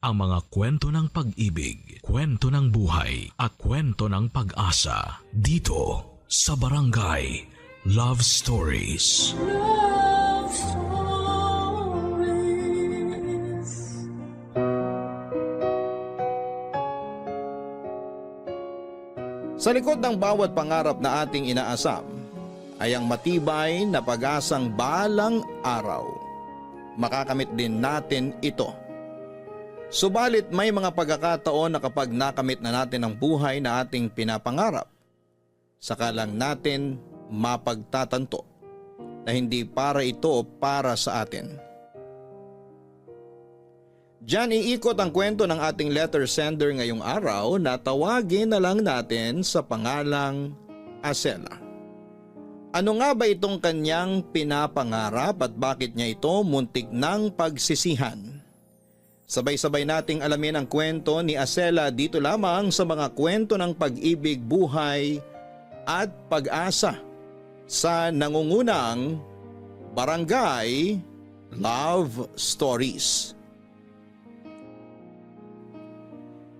ang mga kwento ng pag-ibig, kwento ng buhay at kwento ng pag-asa dito sa Barangay Love Stories. Love Stories. Sa likod ng bawat pangarap na ating inaasam ay ang matibay na pag-asang balang araw. Makakamit din natin ito. Subalit may mga pagkakataon na kapag nakamit na natin ang buhay na ating pinapangarap, saka lang natin mapagtatanto na hindi para ito para sa atin. Diyan iikot ang kwento ng ating letter sender ngayong araw na tawagin na lang natin sa pangalang Acela. Ano nga ba itong kanyang pinapangarap at bakit niya ito muntik ng pagsisihan? Sabay-sabay nating alamin ang kwento ni Acela dito lamang sa mga kwento ng pag-ibig, buhay at pag-asa sa nangungunang Barangay Love Stories.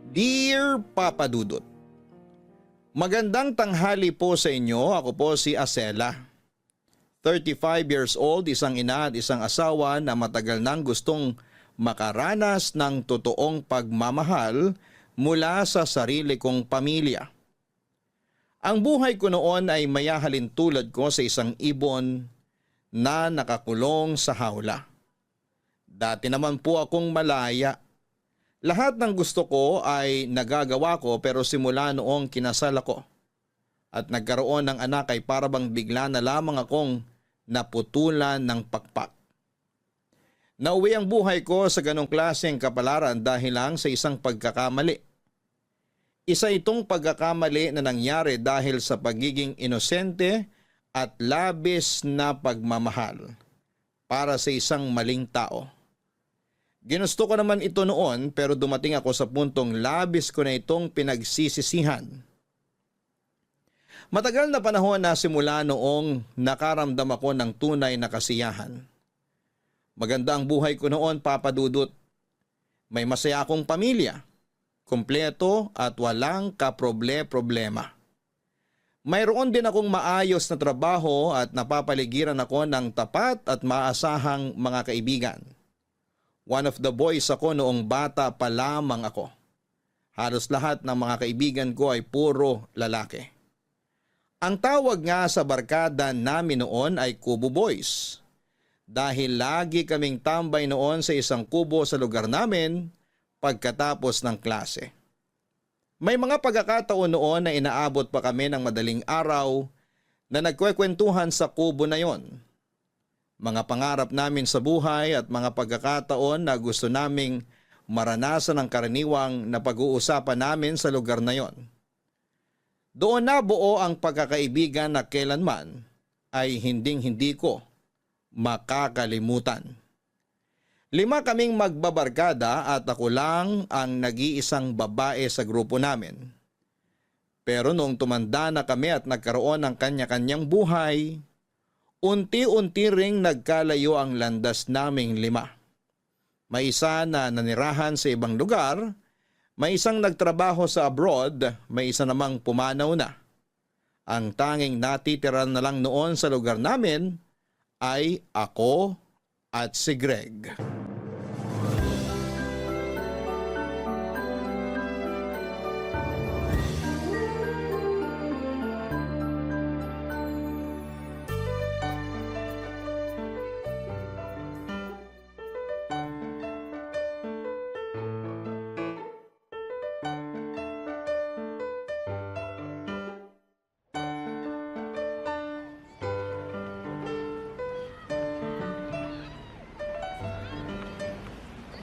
Dear Papa Dudut, magandang tanghali po sa inyo. Ako po si Acela. 35 years old, isang ina at isang asawa na matagal nang gustong makaranas ng totoong pagmamahal mula sa sarili kong pamilya. Ang buhay ko noon ay mayahalin tulad ko sa isang ibon na nakakulong sa hawla. Dati naman po akong malaya. Lahat ng gusto ko ay nagagawa ko pero simula noong kinasal ako at nagkaroon ng anak ay parabang bigla na lamang akong naputulan ng pakpak. Nauwi ang buhay ko sa ganong klaseng kapalaran dahil lang sa isang pagkakamali. Isa itong pagkakamali na nangyari dahil sa pagiging inosente at labis na pagmamahal para sa isang maling tao. Ginusto ko naman ito noon pero dumating ako sa puntong labis ko na itong pinagsisisihan. Matagal na panahon na simula noong nakaramdam ako ng tunay na kasiyahan. Maganda ang buhay ko noon, Papa Dudut. May masaya akong pamilya, kumpleto at walang kaproble-problema. Mayroon din akong maayos na trabaho at napapaligiran ako ng tapat at maasahang mga kaibigan. One of the boys ako noong bata pa lamang ako. Halos lahat ng mga kaibigan ko ay puro lalaki. Ang tawag nga sa barkada namin noon ay Kubo Boys. Dahil lagi kaming tambay noon sa isang kubo sa lugar namin pagkatapos ng klase. May mga pagkakataon noon na inaabot pa kami ng madaling araw na nagkwekwentuhan sa kubo na yon. Mga pangarap namin sa buhay at mga pagkakataon na gusto naming maranasan ang karaniwang na pag-uusapan namin sa lugar na yon. Doon nabuo ang pagkakaibigan na kailanman ay hinding-hindi ko makakalimutan. 5 kaming magbabarkada at ako lang ang nag-iisang babae sa grupo namin. Pero noong tumanda na kami at nagkaroon ng kanya-kanyang buhay, unti-unti ring nagkalayo ang landas naming 5. May isa na nanirahan sa ibang lugar, may isang nagtrabaho sa abroad, may isa namang pumanaw na. Ang tanging natitira na lang noon sa lugar namin ay ako at si Greg.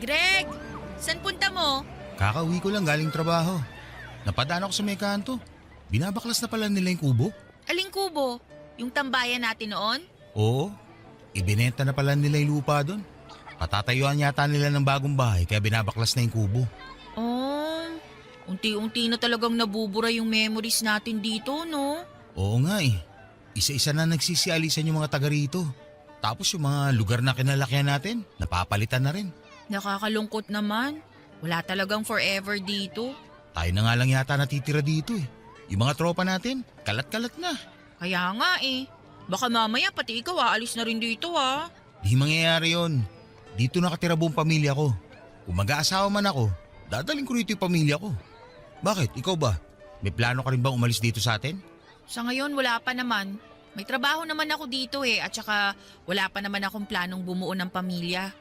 Greg, saan punta mo? Kakauwi ko lang galing trabaho. Napadaan ako sa may kanto. Binabaklas na pala nila yung kubo. Aling kubo? Yung tambayan natin noon? Oo, ibinenta na pala nila yung lupa doon. Patatayuan yata nila ng bagong bahay kaya binabaklas na yung kubo. Oh, unti-unti na talagang nabubura yung memories natin dito, no? Oo nga eh. Isa-isa na nagsisialisan yung mga taga rito. Tapos yung mga lugar na kinalakihan natin, napapalitan na rin. Nakakalungkot naman. Wala talagang forever dito. Tayo na nga lang yata natitira dito eh. Yung mga tropa natin, kalat-kalat na. Kaya nga eh. Baka mamaya pati ikaw aalis na rin dito ah. Di mangyayari yon. Dito nakatira buong pamilya ko. Kung mag-aasawa man ako, dadaling ko rito yung pamilya ko. Bakit? Ikaw ba? May plano ka rin bang umalis dito sa atin? Sa ngayon wala pa naman. May trabaho naman ako dito eh at saka wala pa naman akong planong bumuo ng pamilya.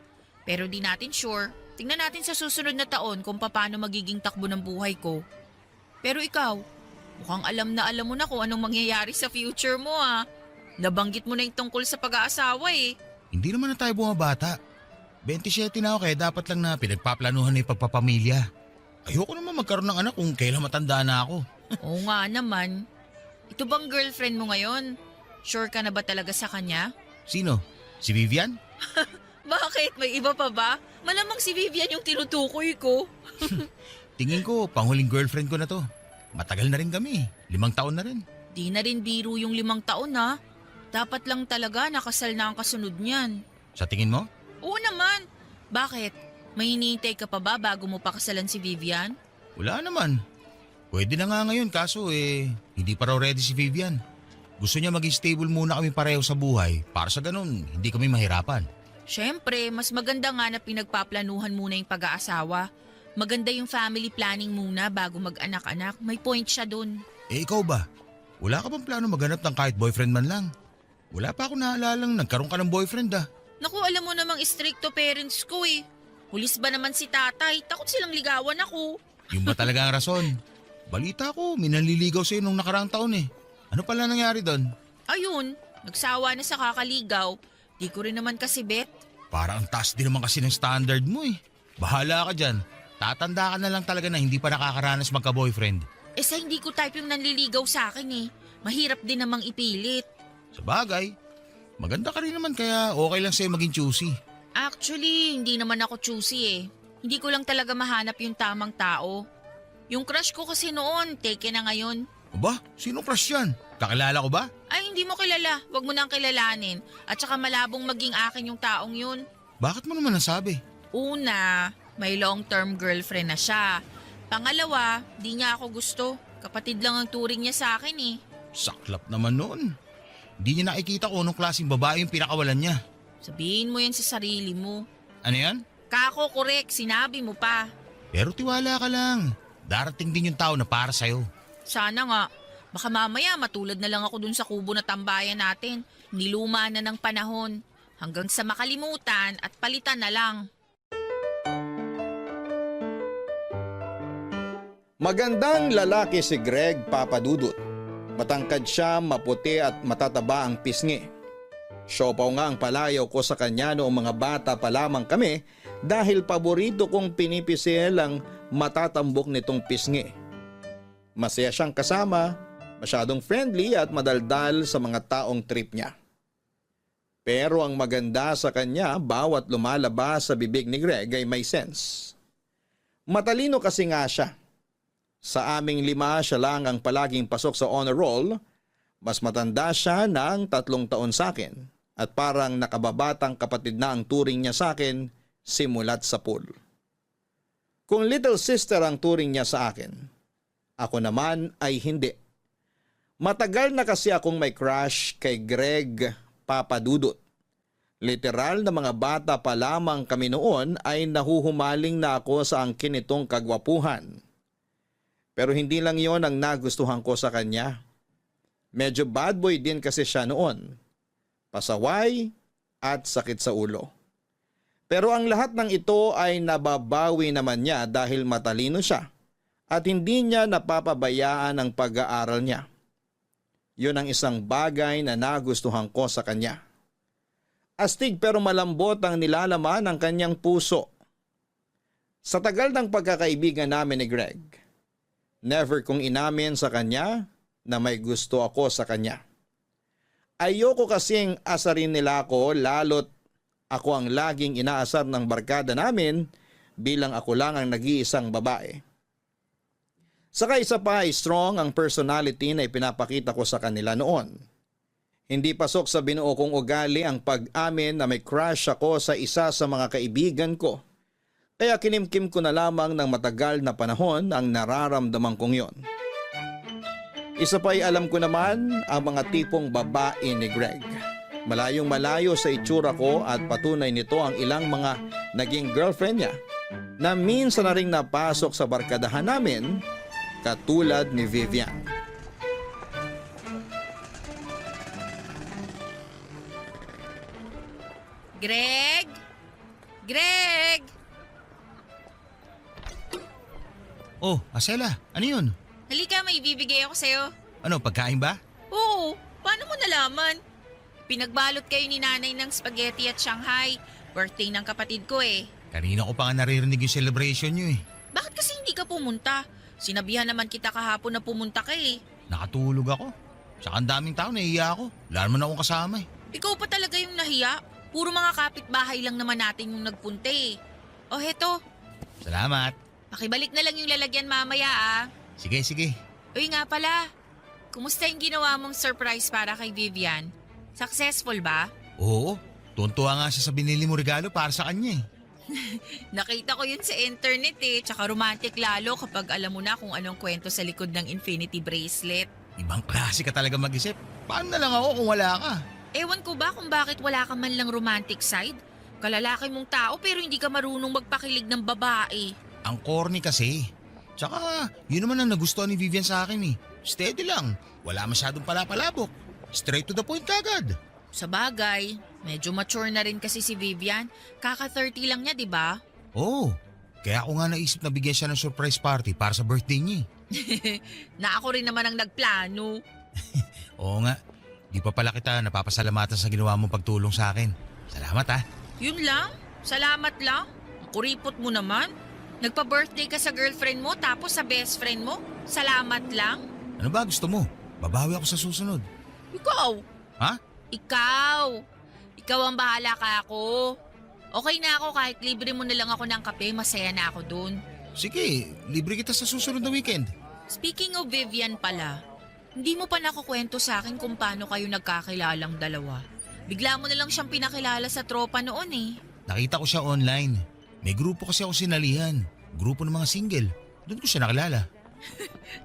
Pero di natin sure. Tingnan natin sa susunod na taon kung paano magiging takbo ng buhay ko. Pero ikaw, mukhang alam na alam mo na kung anong mangyayari sa future mo ah. Nabanggit mo na yung tungkol sa pag-aasawa eh. Hindi naman na tayo bumabata. 27 na ako kaya dapat lang na pinagpaplanuhan na yung pagpapamilya. Ayoko naman magkaroon ng anak kung kailan matanda na ako. Oo nga naman. Ito bang girlfriend mo ngayon? Sure ka na ba talaga sa kanya? Sino? Si Vivian? Bakit? May iba pa ba? Malamang si Vivian yung tinutukoy ko. Tingin ko, panghuling girlfriend ko na to. Matagal na rin kami. 5 taon na rin. Di na rin biro yung 5 taon ha. Dapat lang talaga nakasal na ang kasunod niyan. Sa tingin mo? Oo naman. Bakit? May hinihintay ka pa ba bago mo pakasalan si Vivian? Wala naman. Pwede na nga ngayon kaso hindi pa raw ready si Vivian. Gusto niya maging stable muna kami pareho sa buhay para sa ganun hindi kami mahirapan. Siyempre, mas maganda nga na pinagpaplanuhan muna yung pag-aasawa. Maganda yung family planning muna bago mag-anak-anak. May point siya dun. Ikaw ba? Wala ka bang plano maghanap ng kahit boyfriend man lang? Wala pa ako naalalang nagkaroon ka ng boyfriend ah. Naku, alam mo namang stricto parents ko eh. Hulis ba naman si tatay? Takot silang ligawan ako. Yung ba talaga ang rason? Balita ko, may nanliligaw sa'yo nung nakaraang taon eh. Ano pala nangyari doon? Ayun, nagsawa na sa kakaligaw. Di ko rin naman kasi bet. Parang ang taas din naman kasi ng standard mo eh. Bahala ka dyan. Tatanda ka na lang talaga na hindi pa nakakaranas magka-boyfriend. Eh sa hindi ko type yung nanliligaw sa akin eh. Mahirap din namang ipilit. Sa bagay, maganda ka rin naman kaya okay lang sa'yo maging choosy. Actually, hindi naman ako choosy eh. Hindi ko lang talaga mahanap yung tamang tao. Yung crush ko kasi noon, taken na ngayon. Aba, sino crush yan? Kakilala ko ba? Ay, hindi mo kilala. Huwag mo nang kilalanin. At saka malabong maging akin yung taong yun. Bakit mo naman nasabi? Una, may long-term girlfriend na siya. Pangalawa, di niya ako gusto. Kapatid lang ang turing niya sa akin eh. Saklap naman noon. Hindi niya nakikita kung anong klaseng babae yung pinakawalan niya. Sabihin mo yan sa sarili mo. Ano yan? Kako, correct. Sinabi mo pa. Pero tiwala ka lang. Darating din yung tao na para sa'yo. Sana nga. Baka mamaya matulad na lang ako dun sa kubo na tambayan natin. Niluma na ng panahon. Hanggang sa makalimutan at palitan na lang. Magandang lalaki si Greg Papadudut. Matangkad siya, maputi at matataba ang pisngi. Siopaw nga ang palayaw ko sa kanya noong mga bata pa lamang kami dahil paborito kong pinipisil ang matatambok nitong pisngi. Masaya siyang kasama, masyadong friendly at madaldal sa mga taong trip niya. Pero ang maganda sa kanya, bawat lumalabas sa bibig ni Greg ay may sense. Matalino kasi nga siya. Sa aming 5, siya lang ang palaging pasok sa honor roll. Mas matanda siya ng 3 taon sa akin at parang nakababatang kapatid na ang turing niya sa akin simulat sa pool. Kung little sister ang turing niya sa akin, ako naman ay hindi. Matagal na kasi akong may crush kay Greg Papadudut. Literal na mga bata pa lamang kami noon ay nahuhumaling na ako sa angkin nitong kagwapuhan. Pero hindi lang yon ang nagustuhan ko sa kanya. Medyo bad boy din kasi siya noon. Pasaway at sakit sa ulo. Pero ang lahat ng ito ay nababawi naman niya dahil matalino siya at hindi niya napapabayaan ang pag-aaral niya. Yun ang isang bagay na nagustuhan ko sa kanya. Astig pero malambot ang nilalaman ng kanyang puso. Sa tagal ng pagkakaibigan namin ni Greg, never kong inamin sa kanya na may gusto ako sa kanya. Ayoko kasing asarin nila ako lalo't ako ang laging inaasar ng barkada namin bilang ako lang ang nag-iisang babae. Saka isa pa ay strong ang personality na ipinapakita ko sa kanila noon. Hindi pasok sa binuo kong ugali ang pag-amin na may crush ako sa isa sa mga kaibigan ko. Kaya kinimkim ko na lamang ng matagal na panahon ang nararamdaman kong yon. Isa pa'y alam ko naman ang mga tipong babae ni Greg. Malayong malayo sa itsura ko at patunay nito ang ilang mga naging girlfriend niya na minsan na ring napasok sa barkadahan namin katulad ni Vivian. Greg? Greg! Oh, Asela, ano yun? Halika, may ibibigay ako sa'yo. Ano, pagkain ba? Oo, paano mo nalaman? Pinagbalot kayo ni nanay ng spaghetti at Shanghai. Birthday ng kapatid ko eh. Kanina ko pa nga naririnig yung celebration nyo eh. Bakit kasi hindi ka pumunta? Sinabihan naman kita kahapon na pumunta ka eh. Nakatulog ako. Saka ang daming tao, nahiya ako. Wala naman akong kasama eh. Ikaw pa talaga yung nahiya. Puro mga kapitbahay lang naman natin yung nagpunta eh. O heto, Salamat. makibalik na lang yung lalagyan mamaya ah. Sige, sige. Uy nga pala, kumusta yung ginawa mong surprise para kay Vivian? Successful ba? Oo, tuntua nga siya sa binili mo regalo para sa kanya eh. Nakita ko yun sa internet eh, tsaka romantic lalo kapag alam mo na kung anong kwento sa likod ng infinity bracelet. Ibang klase ka talaga mag-isip. Paano na lang ako kung wala ka? Ewan ko ba kung bakit wala ka man lang romantic side? Kalalaki mong tao pero hindi ka marunong magpakilig ng babae. Ang corny kasi. Tsaka, yun naman ang nagustuhan ni Vivian sa akin eh. Steady lang. Wala masyadong palapalabok. Straight to the point kagad. Sa bagay, medyo mature na rin kasi si Vivian. Kaka-30 lang niya, di ba? Oo. Kaya ako nga naisip na bigyan siya ng surprise party para sa birthday niya eh. Na ako rin naman ang nagplano. Oo nga. Di pa pala kita napapasalamatan sa ginawa mong pagtulong sa akin. Salamat ah. Yun lang? Salamat lang? Ang kuripot mo naman. Nagpa-birthday ka sa girlfriend mo tapos sa best friend mo? Salamat lang? Ano ba gusto mo? Babawi ako sa susunod. Ikaw? Ha? Ikaw. Ikaw ang bahala ka ako. Okay na ako kahit libre mo na lang ako ng kape, masaya na ako dun. Sige, libre kita sa susunod na weekend. Speaking of Vivian pala, hindi mo pa nakukwento sa akin kung paano kayo nagkakilalang dalawa. Bigla mo na lang siyang pinakilala sa tropa noon eh. Nakita ko siya online. May grupo kasi ako sinalihan. Grupo ng mga single. Doon ko siya nakilala.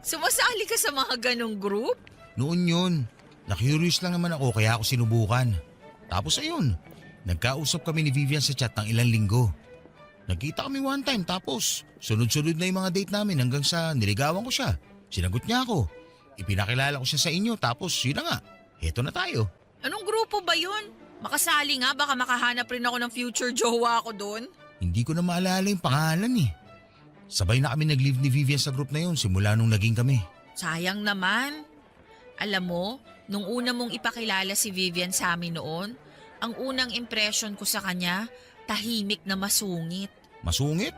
Sumasali ka sa mga ganong group? Noon yun. Na-curious lang naman ako kaya ako sinubukan. Tapos ayun, nagkausap kami ni Vivian sa chat ng ilang linggo. Nagkita kami one time tapos sunod-sunod na yung mga date namin hanggang sa niligawan ko siya. Sinagot niya ako. Ipinakilala ko siya sa inyo tapos yun na nga. Heto na tayo. Anong grupo ba yun? Makasali nga, baka makahanap rin ako ng future jowa ko doon. Hindi ko na maalala yung pangalan eh. Sabay na kami nag-live ni Vivian sa group na yun simula nung naging kami. Sayang naman. Alam mo, nung una mong ipakilala si Vivian sa amin noon, ang unang impression ko sa kanya, tahimik na masungit. Masungit?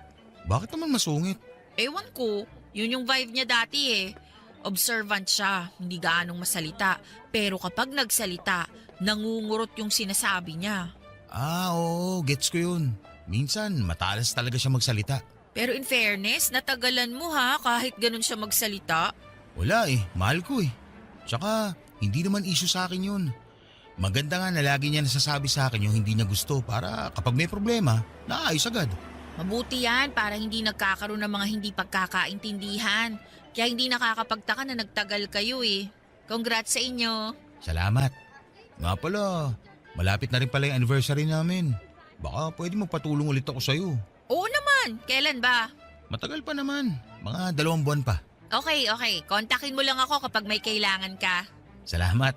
Bakit naman masungit? Ewan ko, yun yung vibe niya dati eh. Observant siya, hindi gaanong masalita. Pero kapag nagsalita, nangungurot yung sinasabi niya. Ah, oo, gets ko yun. Minsan, matalas talaga siya magsalita. Pero in fairness, natagalan mo ha kahit ganun siya magsalita. Wala eh, mahal ko eh. Tsaka, hindi naman issue sa akin yun. Maganda nga na lagi niya nasasabi sa akin yung hindi niya gusto para kapag may problema, naayos agad. Mabuti yan para hindi nagkakaroon ng mga hindi pagkakaintindihan. Kaya hindi nakakapagtaka na nagtagal kayo eh. Congrats sa inyo. Salamat. Nga pala, malapit na rin pala yung anniversary namin. Baka pwede mo patulong ulit ako sa'yo. Oo naman, kailan ba? Matagal pa naman, mga 2 buwan pa. Okay. Kontakin mo lang ako kapag may kailangan ka. Salamat.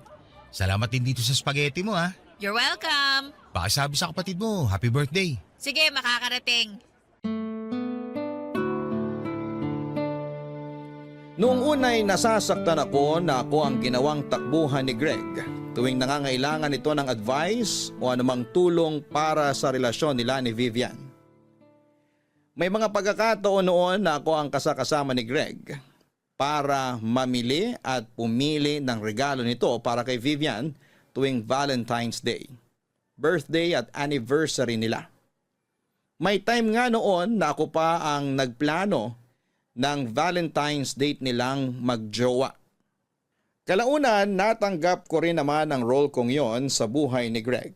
Salamat din dito sa spaghetti mo ha. You're welcome. Pakisabi sa kapatid mo, happy birthday. Sige, makakarating. Noong unay nasasaktan ako na ako ang ginawang takbuhan ni Greg tuwing nangangailangan ito ng advice o anumang tulong para sa relasyon nila ni Vivian. May mga pagkakataon noon na ako ang kasakasama ni Greg para mamili at pumili ng regalo nito para kay Vivian tuwing Valentine's Day, birthday at anniversary nila. May time nga noon na ako pa ang nagplano ng Valentine's date nilang magjowa. Kalaunan, natanggap ko rin naman ang role kong yon sa buhay ni Greg.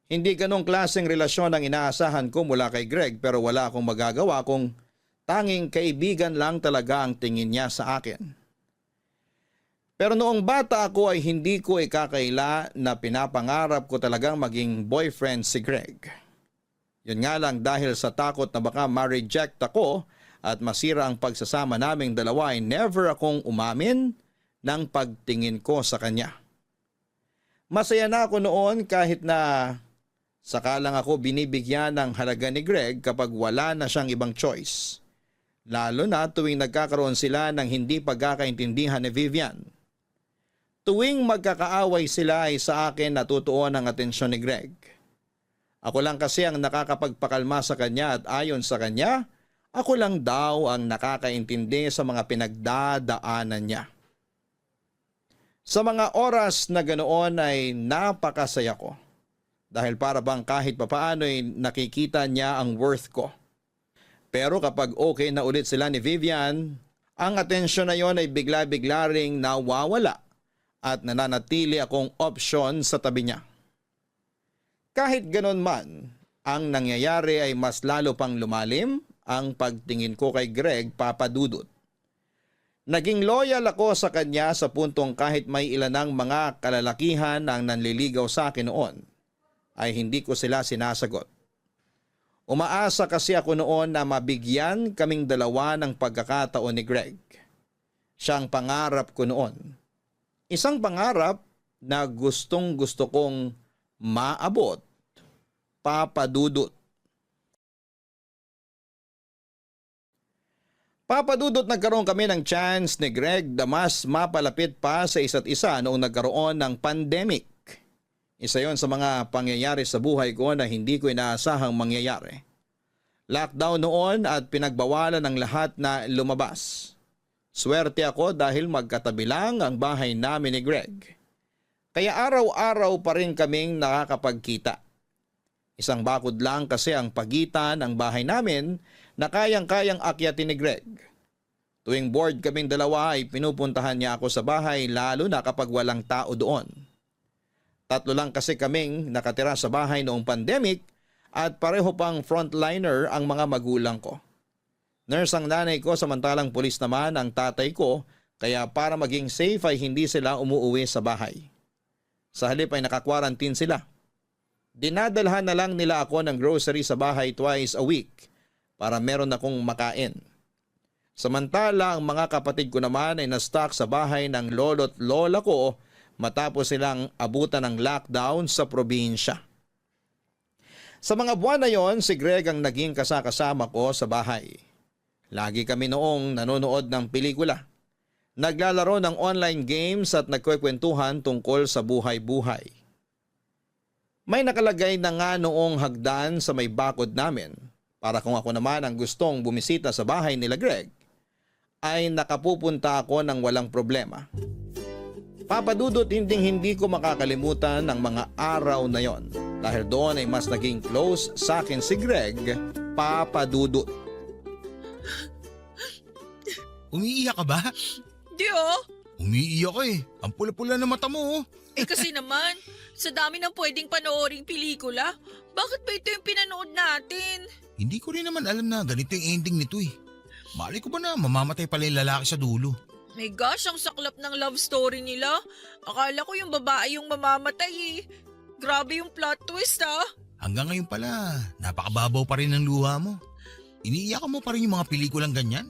Hindi ganong klaseng relasyon ang inaasahan ko mula kay Greg pero wala akong magagawa kung tanging kaibigan lang talaga ang tingin niya sa akin. Pero noong bata ako ay hindi ko ikakaila na pinapangarap ko talagang maging boyfriend si Greg. Yun nga lang dahil sa takot na baka ma-reject ako at masira ang pagsasama naming dalawa ay never akong umamin ng pagtingin ko sa kanya. Masaya na ako noon kahit na saka lang ako binibigyan ng halaga ni Greg kapag wala na siyang ibang choice. Lalo na tuwing nagkakaroon sila ng hindi pagkakaintindihan ni Vivian. Tuwing magkakaaway sila ay sa akin natutuon ang atensyon ni Greg. Ako lang kasi ang nakakapagpakalma sa kanya at ayon sa kanya, ako lang daw ang nakakaintindi sa mga pinagdadaanan niya. Sa mga oras na ganoon ay napakasaya ko. Dahil para bang kahit papaano ay nakikita niya ang worth ko. Pero kapag okay na ulit sila ni Vivian, ang atensyon na yon ay bigla-bigla ring nawawala at nananatili akong option sa tabi niya. Kahit ganon man, ang nangyayari ay mas lalo pang lumalim ang pagtingin ko kay Greg Papadudut. Naging loyal ako sa kanya sa puntong kahit may ilanang mga kalalakihan ang nanliligaw sa akin noon, ay hindi ko sila sinasagot. Umaasa kasi ako noon na mabigyan kaming dalawa ng pagkakataon ni Greg. Siyang pangarap ko noon. Isang pangarap na gustong gusto kong maabot. Papadudut. Papadudot nagkaroon kami ng chance ni Greg na mas mapalapit pa sa isa't isa noong nagkaroon ng pandemic. Isa yon sa mga pangyayari sa buhay ko na hindi ko inaasahang mangyayari. Lockdown noon at pinagbawalan ng lahat na lumabas. Swerte ako dahil magkatabi lang ang bahay namin ni Greg. Kaya araw-araw pa rin kaming nakakapagkita. Isang bakod lang kasi ang pagitan ng bahay namin na kayang-kayang akyatin ni Greg. Tuwing bored kaming dalawa ay pinupuntahan niya ako sa bahay lalo na kapag walang tao doon. 3 lang kasi kaming nakatira sa bahay noong pandemic at pareho pang frontliner ang mga magulang ko. Nurse ang nanay ko samantalang pulis naman ang tatay ko kaya para maging safe ay hindi sila umuuwi sa bahay. Sa halip ay naka-quarantine sila. Dinadalhan na lang nila ako ng grocery sa bahay twice a week para meron akong makain. Samantala ang mga kapatid ko naman ay na-stuck sa bahay ng lolo't lola ko matapos silang abutan ng lockdown sa probinsya. Sa mga buwan na yon, si Greg ang naging kasakasama ko sa bahay. Lagi kami noong nanonood ng pelikula. Naglalaro ng online games at nagkwekwentuhan tungkol sa buhay-buhay. May nakalagay na nga noong hagdan sa may bakod namin para kung ako naman ang gustong bumisita sa bahay nila Greg, ay nakapupunta ako ng walang problema. Papadudot hindi ko makakalimutan ang mga araw na yon dahil doon ay mas naging close sa akin si Greg Papadudot. Umiiyak ka ba? Di oh. Umiiyak ka eh. Ang pula-pula na mata mo oh. Eh kasi naman, sa dami ng pwedeng panooring pelikula, bakit ba ito yung pinanood natin? Hindi ko rin naman alam na ganito yung ending nito eh. Mali ko ba na mamamatay pala yung lalaki sa dulo? My gosh, ang saklap ng love story nila. Akala ko yung babae yung mamamatay eh. Grabe yung plot twist ah. Hanggang ngayon pala, napakababaw pa rin ng luha mo. Iniiyakan mo pa rin yung mga pelikulang ganyan?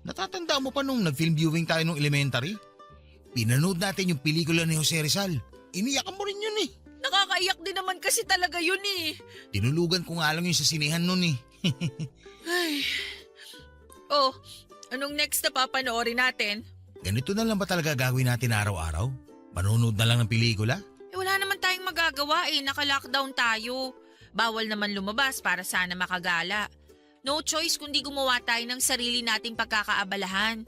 Natatanda mo pa nung nag-film viewing tayo nung elementary? Pinanood natin yung pelikula ni Jose Rizal. Iniyakan mo rin yun eh. Nakakaiyak din naman kasi talaga yun eh. Tinulugan ko nga lang yung sa sinehan nun eh. Ay. Oh, anong next na papanoorin natin? Ganito na lang ba talaga gagawin natin araw-araw? Manonood na lang ng pelikula? Eh wala naman tayong magagawa eh, naka-lockdown tayo. Bawal naman lumabas para sana makagala. No choice kundi gumawa tayo ng sarili nating pagkakaabalahan.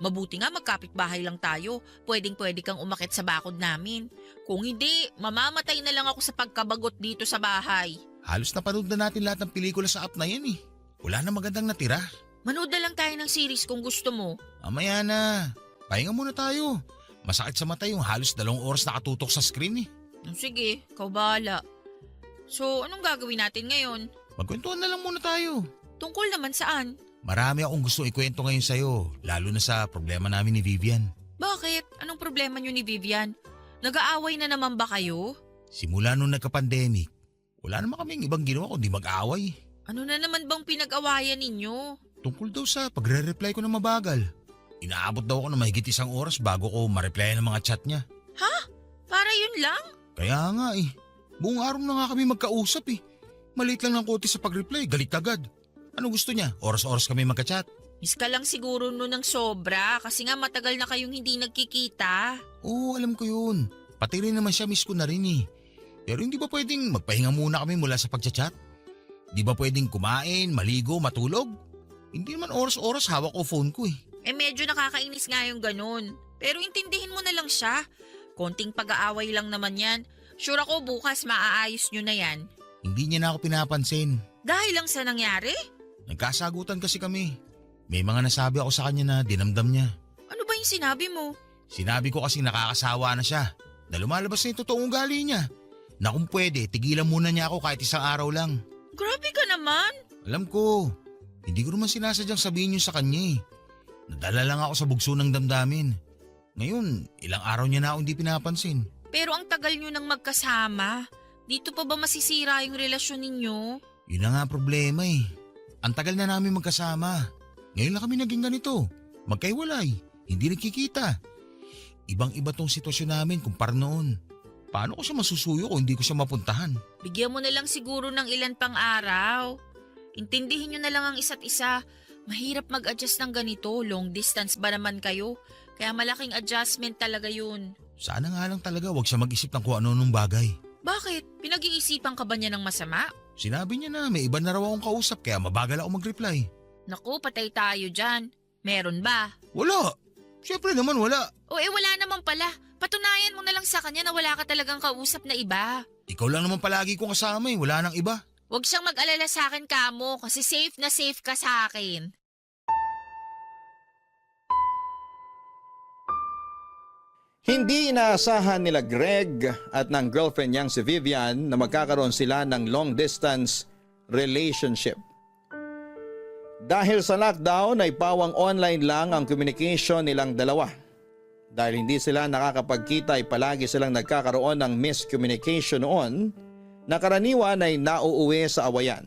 Mabuti nga magkapit-bahay lang tayo, pwedeng-pwede kang umakit sa bakod namin. Kung hindi, mamamatay na lang ako sa pagkabagot dito sa bahay. Halos napanood na natin lahat ng pelikula sa app na yan eh. Wala na magandang natira. Manood na lang tayo ng series kung gusto mo. Mamaya na. Pahinga muna tayo. Masakit sa mata yung halos 2 oras nakatutok sa screen eh. Sige, ikaw bahala. So, anong gagawin natin ngayon? Magkwentuhan na lang muna tayo. Tungkol naman saan? Marami akong gusto ikwento ngayon sa'yo, lalo na sa problema namin ni Vivian. Bakit? Anong problema niyo ni Vivian? Nag-aaway na naman ba kayo? Simula nung nagka-pandemic, wala naman kaming ibang ginawa kundi mag-away. Ano na naman bang pinag-awayan ninyo? Tungkol daw sa pagre-reply ko na mabagal. Inaabot daw ako ng mahigit 1 oras bago ko ma-reply ng mga chat niya. Ha? Para yun lang? Kaya nga eh, buong araw na nga kami magkausap eh. Maliit lang ng konti sa pag-reply, galit agad. Ano gusto niya? Oras-oras kami magka-chat. Miss ka lang siguro nun ng sobra kasi nga matagal na kayong hindi nagkikita. Oo, alam ko yun. Pati rin naman siya, miss ko na rin eh. Pero hindi ba pwedeng magpahinga muna kami mula sa pagchat-chat? Di ba pwedeng kumain, maligo, matulog? Hindi naman oras-oras hawak ko phone ko eh. Medyo nakakainis nga yung ganun. Pero intindihin mo na lang siya. Konting pag-aaway lang naman yan. Sure ako bukas maaayos nyo na yan. Hindi niya na ako pinapansin. Dahil lang sa nangyari? Nagkasagutan kasi kami. May mga nasabi ako sa kanya na dinamdam niya. Ano ba yung sinabi mo? Sinabi ko kasi nakakasawa na siya. Na lumalabas na yung totoong ugali niya. Na kung pwede, tigilan muna niya ako kahit 1 araw lang. Grabe ka naman. Alam ko, hindi ko naman sinasadyang sabihin yun sa kanya eh. Nadala lang ako sa bugso ng damdamin. Ngayon, ilang araw niya na ako hindi pinapansin. Pero ang tagal nyo nang magkasama. Dito pa ba masisira yung relasyon ninyo? Yun na nga problema eh. Ang tagal na namin magkasama. Ngayon lang kami naging ganito. Magkaiwalay. Hindi nagkikita. Ibang-iba tong sitwasyon namin kumpara noon. Paano ko siya masusuyo kung hindi ko siya mapuntahan? Bigyan mo na lang siguro ng ilan pang araw. Intindihin nyo na lang ang isa't isa. Mahirap mag-adjust ng ganito. Long distance ba naman kayo? Kaya malaking adjustment talaga yun. Sana nga lang talaga wag siya mag-isip ng kung ano nung bagay. Bakit? Pinag-iisipan ka ba niya ng masama? Sinabi niya na may iba na raw akong kausap kaya mabagal ako mag-reply. Naku, patay tayo dyan. Meron ba? Wala. Siyempre naman wala. Wala naman pala. Patunayan mo na lang sa kanya na wala ka talagang kausap na iba. Ikaw lang naman palagi kong kasama eh. Wala nang iba. Huwag siyang mag-alala sa akin, Kamo, kasi safe na safe ka sa akin. Hindi inaasahan nila Greg at ng girlfriend niyang si Vivian na magkakaroon sila ng long distance relationship. Dahil sa lockdown ay pawang online lang ang communication nilang dalawa. Dahil hindi sila nakakapagkita ay palagi silang nagkakaroon ng miscommunication noon na karaniwan ay nauuwi sa awayan.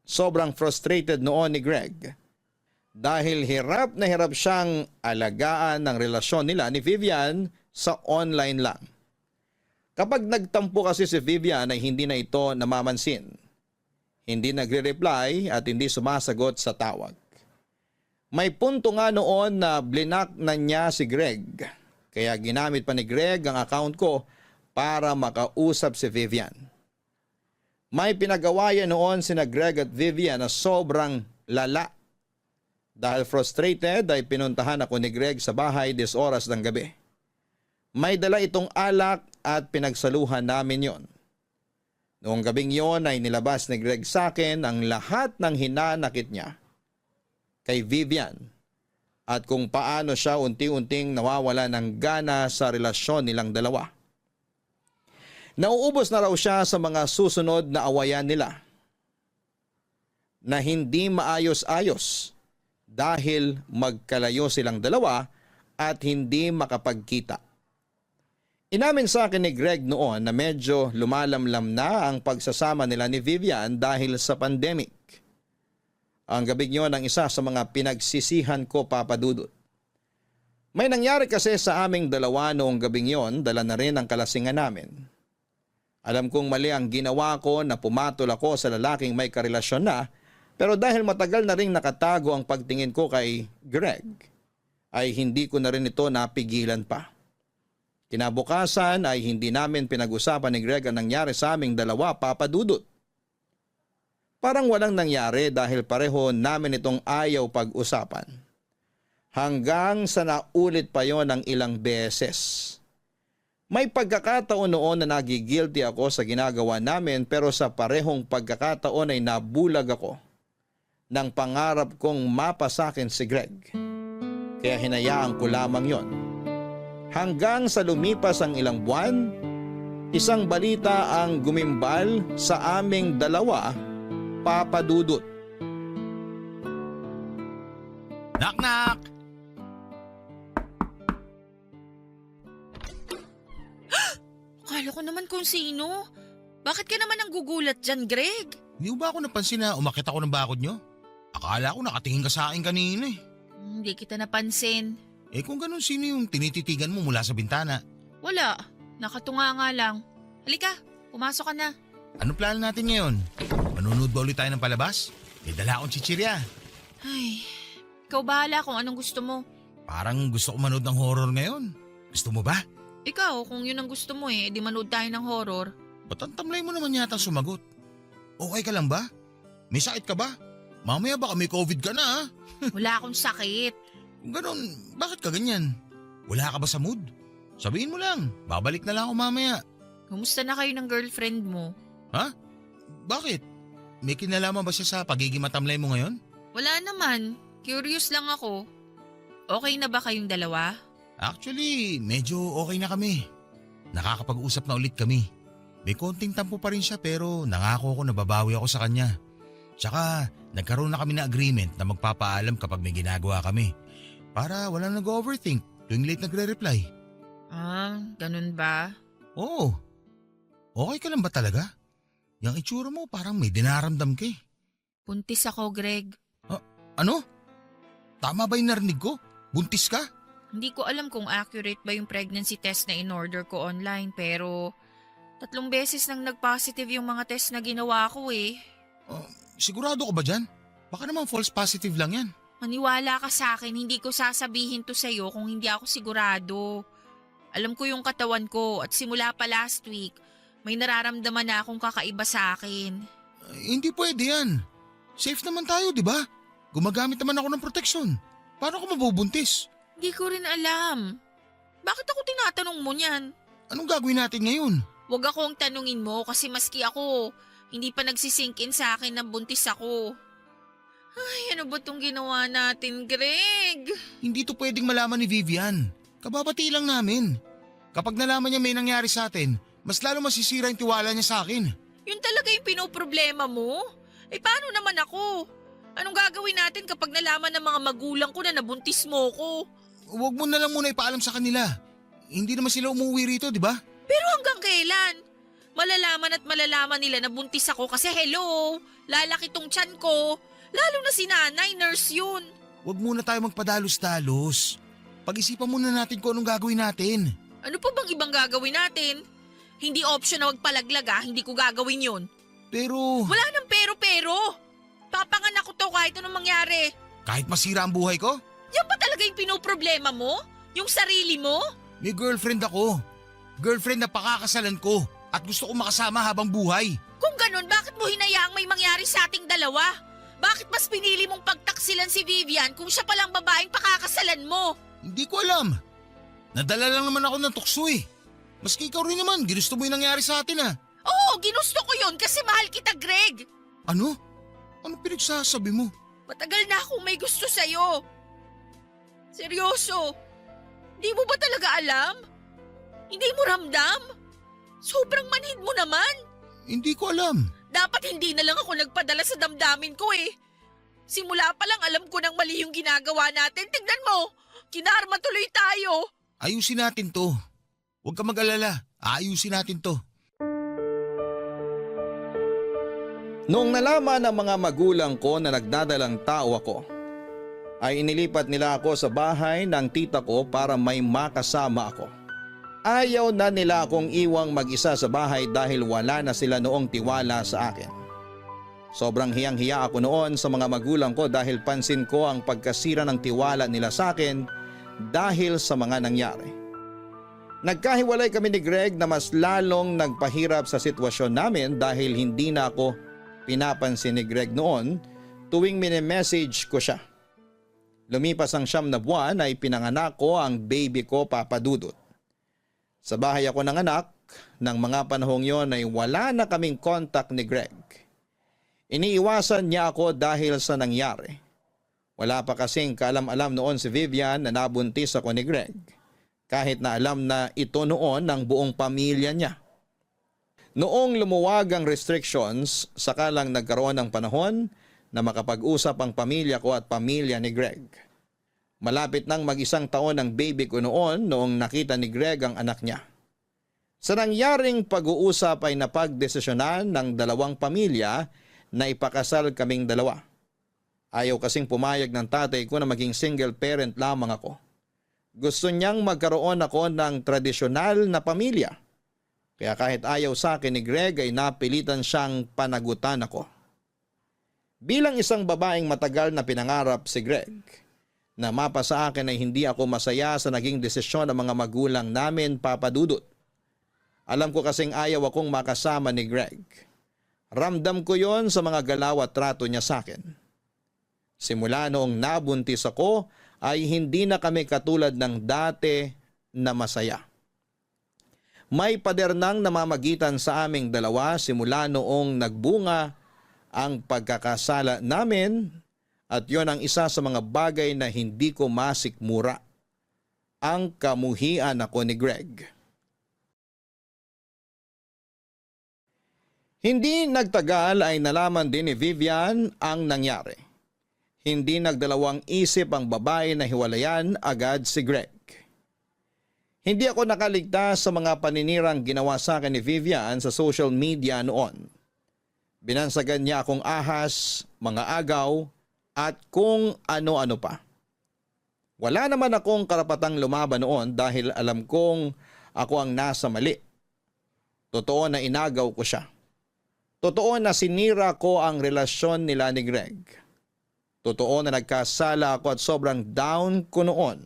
Sobrang frustrated noon ni Greg dahil hirap na hirap siyang alagaan ng relasyon nila ni Vivian sa online lang. Kapag nagtampo kasi si Vivian ay hindi na ito namamansin. Hindi nagre-reply at hindi sumasagot sa tawag. May punto nga noon na blinak na niya si Greg. Kaya ginamit pa ni Greg ang account ko para makausap si Vivian. May pinagawayan noon sina Greg at Vivian na sobrang lala. Dahil frustrated ay pinuntahan ako ni Greg sa bahay 10 oras ng gabi. May dala itong alak at pinagsaluhan namin yon. Noong gabing yon ay nilabas ni Greg sa akin ang lahat ng hinanakit niya kay Vivian at kung paano siya unti-unting nawawala ng gana sa relasyon nilang dalawa. Nauubos na raw siya sa mga susunod na awayan nila na hindi maayos-ayos dahil magkalayo silang dalawa at hindi makapagkita. Inamin sa akin ni Greg noon na medyo lumalamlam na ang pagsasama nila ni Vivian dahil sa pandemic. Ang gabing yun ang isa sa mga pinagsisihan ko, Papa Dudut. May nangyari kasi sa aming dalawa noong gabing yon, dala na rin ang kalasingan namin. Alam kong mali ang ginawa ko na pumatol ako sa lalaking may karelasyon na, pero dahil matagal na rin nakatago ang pagtingin ko kay Greg, ay hindi ko na rin ito napigilan pa. Kinabukasan ay hindi namin pinag-usapan ni Greg ang nangyari sa aming dalawa, Papa Dudut. Parang walang nangyari dahil pareho namin itong ayaw pag-usapan. Hanggang sa naulit pa yon ng ilang beses. May pagkakataon noon na nagigilty ako sa ginagawa namin pero sa parehong pagkakataon ay nabulag ako ng pangarap kong mapasakin si Greg. Kaya hinayaan ko lamang yon. Hanggang sa lumipas ang ilang buwan, Isang balita ang gumimbal sa aming dalawa, Papa Dudut. Knock knock! Akala ko naman kung sino. Bakit ka naman ang gugulat dyan, Greg? Hindi ba ako napansin na umakyat ako ng bakod nyo? Akala ko nakatingin ka sa akin kanina eh. Hindi kita napansin. Eh kung ganun, sino yung tinititigan mo mula sa bintana? Wala. Nakatunga nga lang. Halika, pumasok ka na. Ano plano natin ngayon? Manunood ba ulit tayo ng palabas? May dala akong chichirya. Ay, ikaw bahala kung anong gusto mo. Parang gusto ko manood ng horror ngayon. Gusto mo ba? Ikaw, kung yun ang gusto mo di manood tayo ng horror. Ba't ang tamlay mo naman yata sumagot? Okay ka lang ba? May sakit ka ba? Mamaya baka may COVID ka na ha? Wala akong sakit. Kung ganun, bakit ka ganyan? Wala ka ba sa mood? Sabihin mo lang, babalik na lang ako mamaya. Kumusta na kayo ng girlfriend mo? Ha? Bakit? May kinalaman ba siya sa pagiging matamlay mo ngayon? Wala naman. Curious lang ako. Okay na ba kayong dalawa? Actually, medyo okay na kami. Nakakapag-usap na ulit kami. May konting tampo pa rin siya pero nangako ko na babawi ako sa kanya. Tsaka nagkaroon na kami na agreement na magpapaalam kapag may ginagawa kami. Para walang nag-overthink tuwing late nagre-reply. Ah, ganun ba? Oo. Okay ka lang ba talaga? Yung itsura mo parang may dinaramdam ka eh. Buntis ako, Greg. Ano? Tama ba yung narinig ko? Buntis ka? Hindi ko alam kung accurate ba yung pregnancy test na in-order ko online pero 3 beses nang nag-positive yung mga test na ginawa ko Sigurado ka ba dyan? Baka naman false positive lang yan. Maniwala ka sa akin, hindi ko sasabihin to sa'yo kung hindi ako sigurado. Alam ko yung katawan ko at simula pa last week, may nararamdaman na akong kakaiba sa akin. Hindi pwede yan. Safe naman tayo, di ba? Gumagamit naman ako ng proteksyon. Paano ako mabubuntis? Hindi ko rin alam. Bakit ako tinatanong mo niyan? Anong gagawin natin ngayon? Huwag akong tanungin mo kasi maski ako, hindi pa nagsisink in sa akin na buntis ako. Ay, ano ba itong ginawa natin, Greg? Hindi to pwedeng malaman ni Vivian. Kababati lang namin. Kapag nalaman niya may nangyari sa atin, mas lalo masisira yung tiwala niya sa akin. Yun talaga yung pinoproblema mo? Paano naman ako? Anong gagawin natin kapag nalaman ng mga magulang ko na nabuntis mo ko? Huwag mo na lang muna ipaalam sa kanila. Hindi naman sila umuwi rito, di ba? Pero hanggang kailan? Malalaman nila na buntis ako kasi hello, lalaki tong tiyan ko. Lalo na si nanay, nurse yun. Huwag muna tayo magpadalos-dalos. Pag-isipan muna natin kung anong gagawin natin. Ano pa bang ibang gagawin natin? Hindi option na magpalaglag hindi ko gagawin yun. Pero Wala nang pero. Papanganak ko to kahit anong mangyari. kahit masira ang buhay ko, Yan ba talaga yung pinoproblema mo? Yung sarili mo? may girlfriend ako. Girlfriend na pakakasalan ko at gusto ko makasama habang buhay. Kung ganun, bakit mo hinayaang may mangyari sa ating dalawa? Bakit mas pinili mong pagtaksilan si Vivian kung siya palang babaeng pakakasalan mo? Hindi ko alam. Nadala lang naman ako ng tukso eh. Maski ikaw rin naman, ginusto mo yung nangyari sa atin ah. Oo, ginusto ko yun kasi mahal kita, Greg. Ano? Ano pinagsasabi mo? Matagal na akong may gusto sa'yo. Seryoso. Di mo ba talaga alam? Hindi mo ramdam? Sobrang manhid mo naman. Hindi ko alam. Dapat hindi na lang ako nagpadala sa damdamin ko Simula pa lang alam ko nang mali yung ginagawa natin. Tignan mo, kinarma tuloy tayo. Ayusin natin to. Huwag ka mag-alala. Aayusin natin to. Noong nalaman ng mga magulang ko na nagdadalang tao ako, ay inilipat nila ako sa bahay ng tita ko para may makasama ako. Ayaw na nila akong iwang mag-isa sa bahay dahil wala na sila noong tiwala sa akin. Sobrang hiyang-hiya ako noon sa mga magulang ko dahil pansin ko ang pagkasira ng tiwala nila sa akin dahil sa mga nangyari. Nagkahiwalay kami ni Greg na mas lalong nagpahirap sa sitwasyon namin dahil hindi na ako pinapansin ni Greg noon tuwing mini-message ko siya. Lumipas ang 9 na buwan ay pinanganak ko ang baby ko, Papa Dudut. Sa bahay ako nanganak, ng mga panahong yon ay wala na kaming contact ni Greg. Iniiwasan niya ako dahil sa nangyari. Wala pa kasing kaalam-alam noon si Vivian na nabuntis ako ni Greg. Kahit na alam na ito noon ng buong pamilya niya. Noong lumuwag ang restrictions, saka lang nagkaroon ng panahon na makapag-usap ang pamilya ko at pamilya ni Greg. Malapit nang mag-isang taon ang baby ko noong nakita ni Greg ang anak niya. Sa nangyaring pag-uusap ay napagdesisyonan ng dalawang pamilya na ipakasal kaming dalawa. Ayaw kasing pumayag ng tatay ko na maging single parent lamang ako. Gusto niyang magkaroon ako ng tradisyonal na pamilya. Kaya kahit ayaw sa akin ni Greg ay napilitan siyang panagutan ako. Bilang isang babaeng matagal na pinangarap si Greg, na mapa sa akin ay hindi ako masaya sa naging desisyon ng mga magulang namin, Papa Dudut. Alam ko kasing ayaw akong makasama ni Greg. Ramdam ko yon sa mga galaw at trato niya sa akin. Simula noong nabuntis ako ay hindi na kami katulad ng dati na masaya. May pader nang namamagitan sa aming dalawa simula noong nagbunga ang pagkakasala namin at yon ang isa sa mga bagay na hindi ko masikmura. Ang kamuhian ako ni Greg. Hindi nagtagal ay nalaman din ni Vivian ang nangyari. Hindi nagdalawang isip ang babae na hiwalayan agad si Greg. Hindi ako nakaligtas sa mga paninirang ginawa sa akin ni Vivian sa social media noon. Binansagan niya akong ahas, mga agaw, at kung ano-ano pa. Wala naman akong karapatang lumaban noon dahil alam kong ako ang nasa mali. Totoo na inagaw ko siya. Totoo na sinira ko ang relasyon nila ni Greg. Totoo na nagkasala ako at sobrang down ko noon.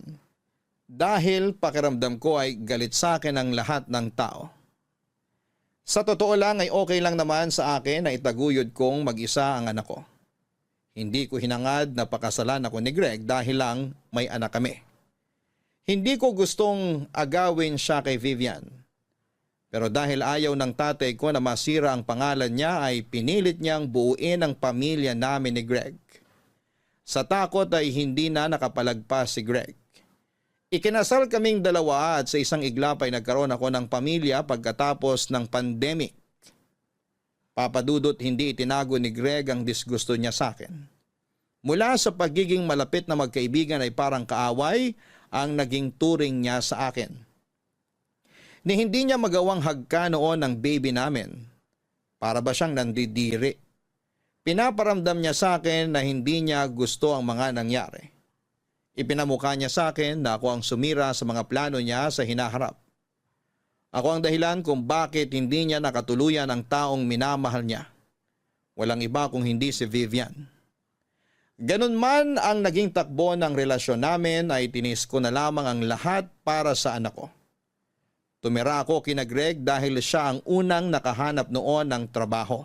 Dahil pakiramdam ko ay galit sa akin ang lahat ng tao. Sa totoo lang ay okay lang naman sa akin na itaguyod kong mag-isa ang anak ko. Hindi ko hinangad na pakasalan ako ni Greg dahil lang may anak kami. Hindi ko gustong agawin siya kay Vivian. Pero dahil ayaw ng tatay ko na masira ang pangalan niya ay pinilit niyang buuin ang pamilya namin ni Greg. Sa takot ay hindi na nakapalagpas si Greg. Ikinasal kaming dalawa at sa isang iglap ay nagkaroon ako ng pamilya pagkatapos ng pandemic. Papadudot hindi itinago ni Greg ang disgusto niya sa akin. Mula sa pagiging malapit na magkaibigan ay parang kaaway ang naging turing niya sa akin. Ni hindi niya magawang hagka noon ng baby namin. Para ba siyang nandidiri? Pinaparamdam niya sa akin na hindi niya gusto ang mga nangyari. Ipinamukha niya sa akin na ako ang sumira sa mga plano niya sa hinaharap. Ako ang dahilan kung bakit hindi niya nakatuluyan ang taong minamahal niya. Walang iba kung hindi si Vivian. Ganun man ang naging takbo ng relasyon namin ay tinis ko na lamang ang lahat para sa anak ko. Tumira ako kina Greg dahil siya ang unang nakahanap noon ng trabaho.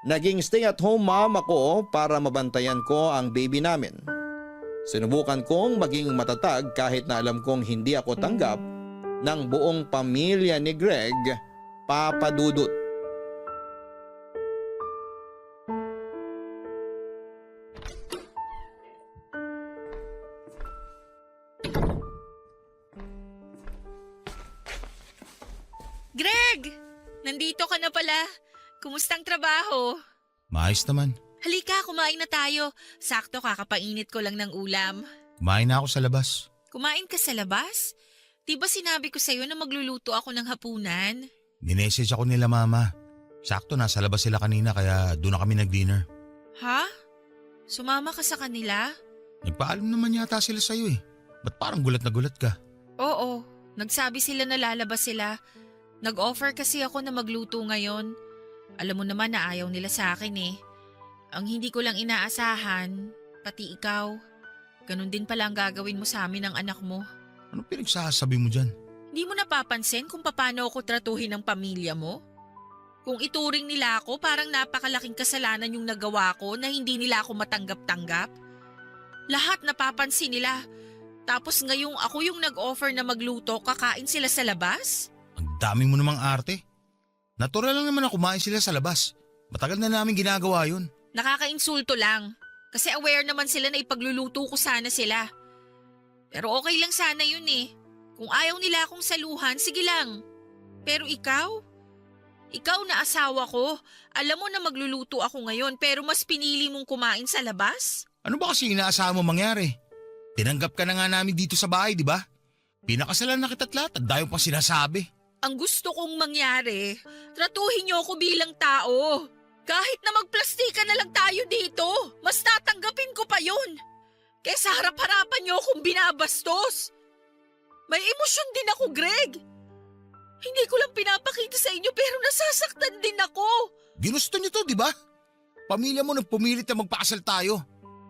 Naging stay-at-home mom ako para mabantayan ko ang baby namin. Sinubukan kong maging matatag kahit na alam kong hindi ako tanggap ng buong pamilya ni Greg, Papa Dudut. Greg! Nandito ka na pala. Kumustang trabaho? Maayos naman. Halika, kumain na tayo. Sakto kakapainit ko lang ng ulam. Kumain na ako sa labas. Kumain ka sa labas? Di ba sinabi ko sa'yo na magluluto ako ng hapunan? Minessage ako nila mama. Sakto nasa labas sila kanina kaya doon na kami nag-dinner. Ha? Sumama ka sa kanila? Nagpaalam naman yata sila sa'yo eh. Ba't parang gulat na gulat ka? Oo, nagsabi sila na lalabas sila. Nag-offer kasi ako na magluto ngayon. Alam mo naman na ayaw nila sa akin eh. Ang hindi ko lang inaasahan, pati ikaw. Ganun din pala ang gagawin mo sa amin ng anak mo. Anong pinagsasabi mo dyan? Hindi mo napapansin kung paano ako tratuhin ng pamilya mo? Kung ituring nila ako, parang napakalaking kasalanan yung nagawa ko na hindi nila ako matanggap-tanggap. Lahat napapansin nila. Tapos ngayong ako yung nag-offer na magluto, kakain sila sa labas? Ang dami mo namang arte. Natural lang naman na kumain sila sa labas. Matagal na namin ginagawa yun. Nakakainsulto lang. Kasi aware naman sila na ipagluluto ko sana sila. Pero okay lang sana yun eh. Kung ayaw nila akong saluhan, sige lang. Pero ikaw? Ikaw na asawa ko. Alam mo na magluluto ako ngayon pero mas pinili mong kumain sa labas? Ano ba kasi inaasahan mo mangyari? Tinanggap ka na nga namin dito sa bahay, di ba? Pinakasalan na kita't lahat at dayo pang sinasabi. Ang gusto kong mangyari, tratuhin niyo ako bilang tao. Kahit na magplastika na lang tayo dito, mas tatanggapin ko pa yun. Kesa harap-harapan niyo akong binabastos. May emosyon din ako, Greg. Hindi ko lang pinapakita sa inyo pero nasasaktan din ako. Ginusto niyo to, di ba? Pamilya mo nang pumilit na magpakasal tayo.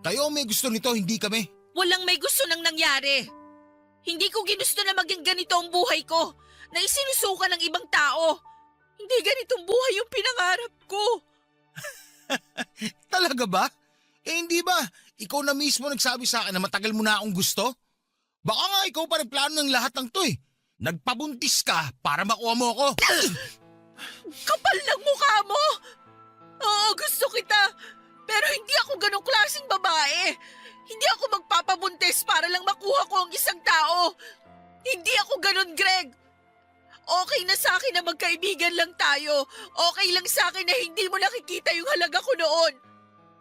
Kayo ang may gusto nito, hindi kami. Walang may gusto nang nangyari. Hindi ko ginusto na maging ganito ang buhay ko, na isinusuka ng ibang tao. Hindi ganitong buhay yung pinangarap ko. Talaga ba? Hindi ba? Ikaw na mismo nagsabi sa akin na matagal mo na akong gusto? Baka nga ikaw pa rin plano ng lahat ng to eh. Nagpabuntis ka para makuha mo ako. Kapal ng mukha mo! Oo, gusto kita. Pero hindi ako ganong klaseng babae. Hindi ako magpapabuntis para lang makuha ko ang isang tao. Hindi ako ganon, Greg. Okay na sa akin na magkaibigan lang tayo. Okay lang sa akin na hindi mo nakikita yung halaga ko noon.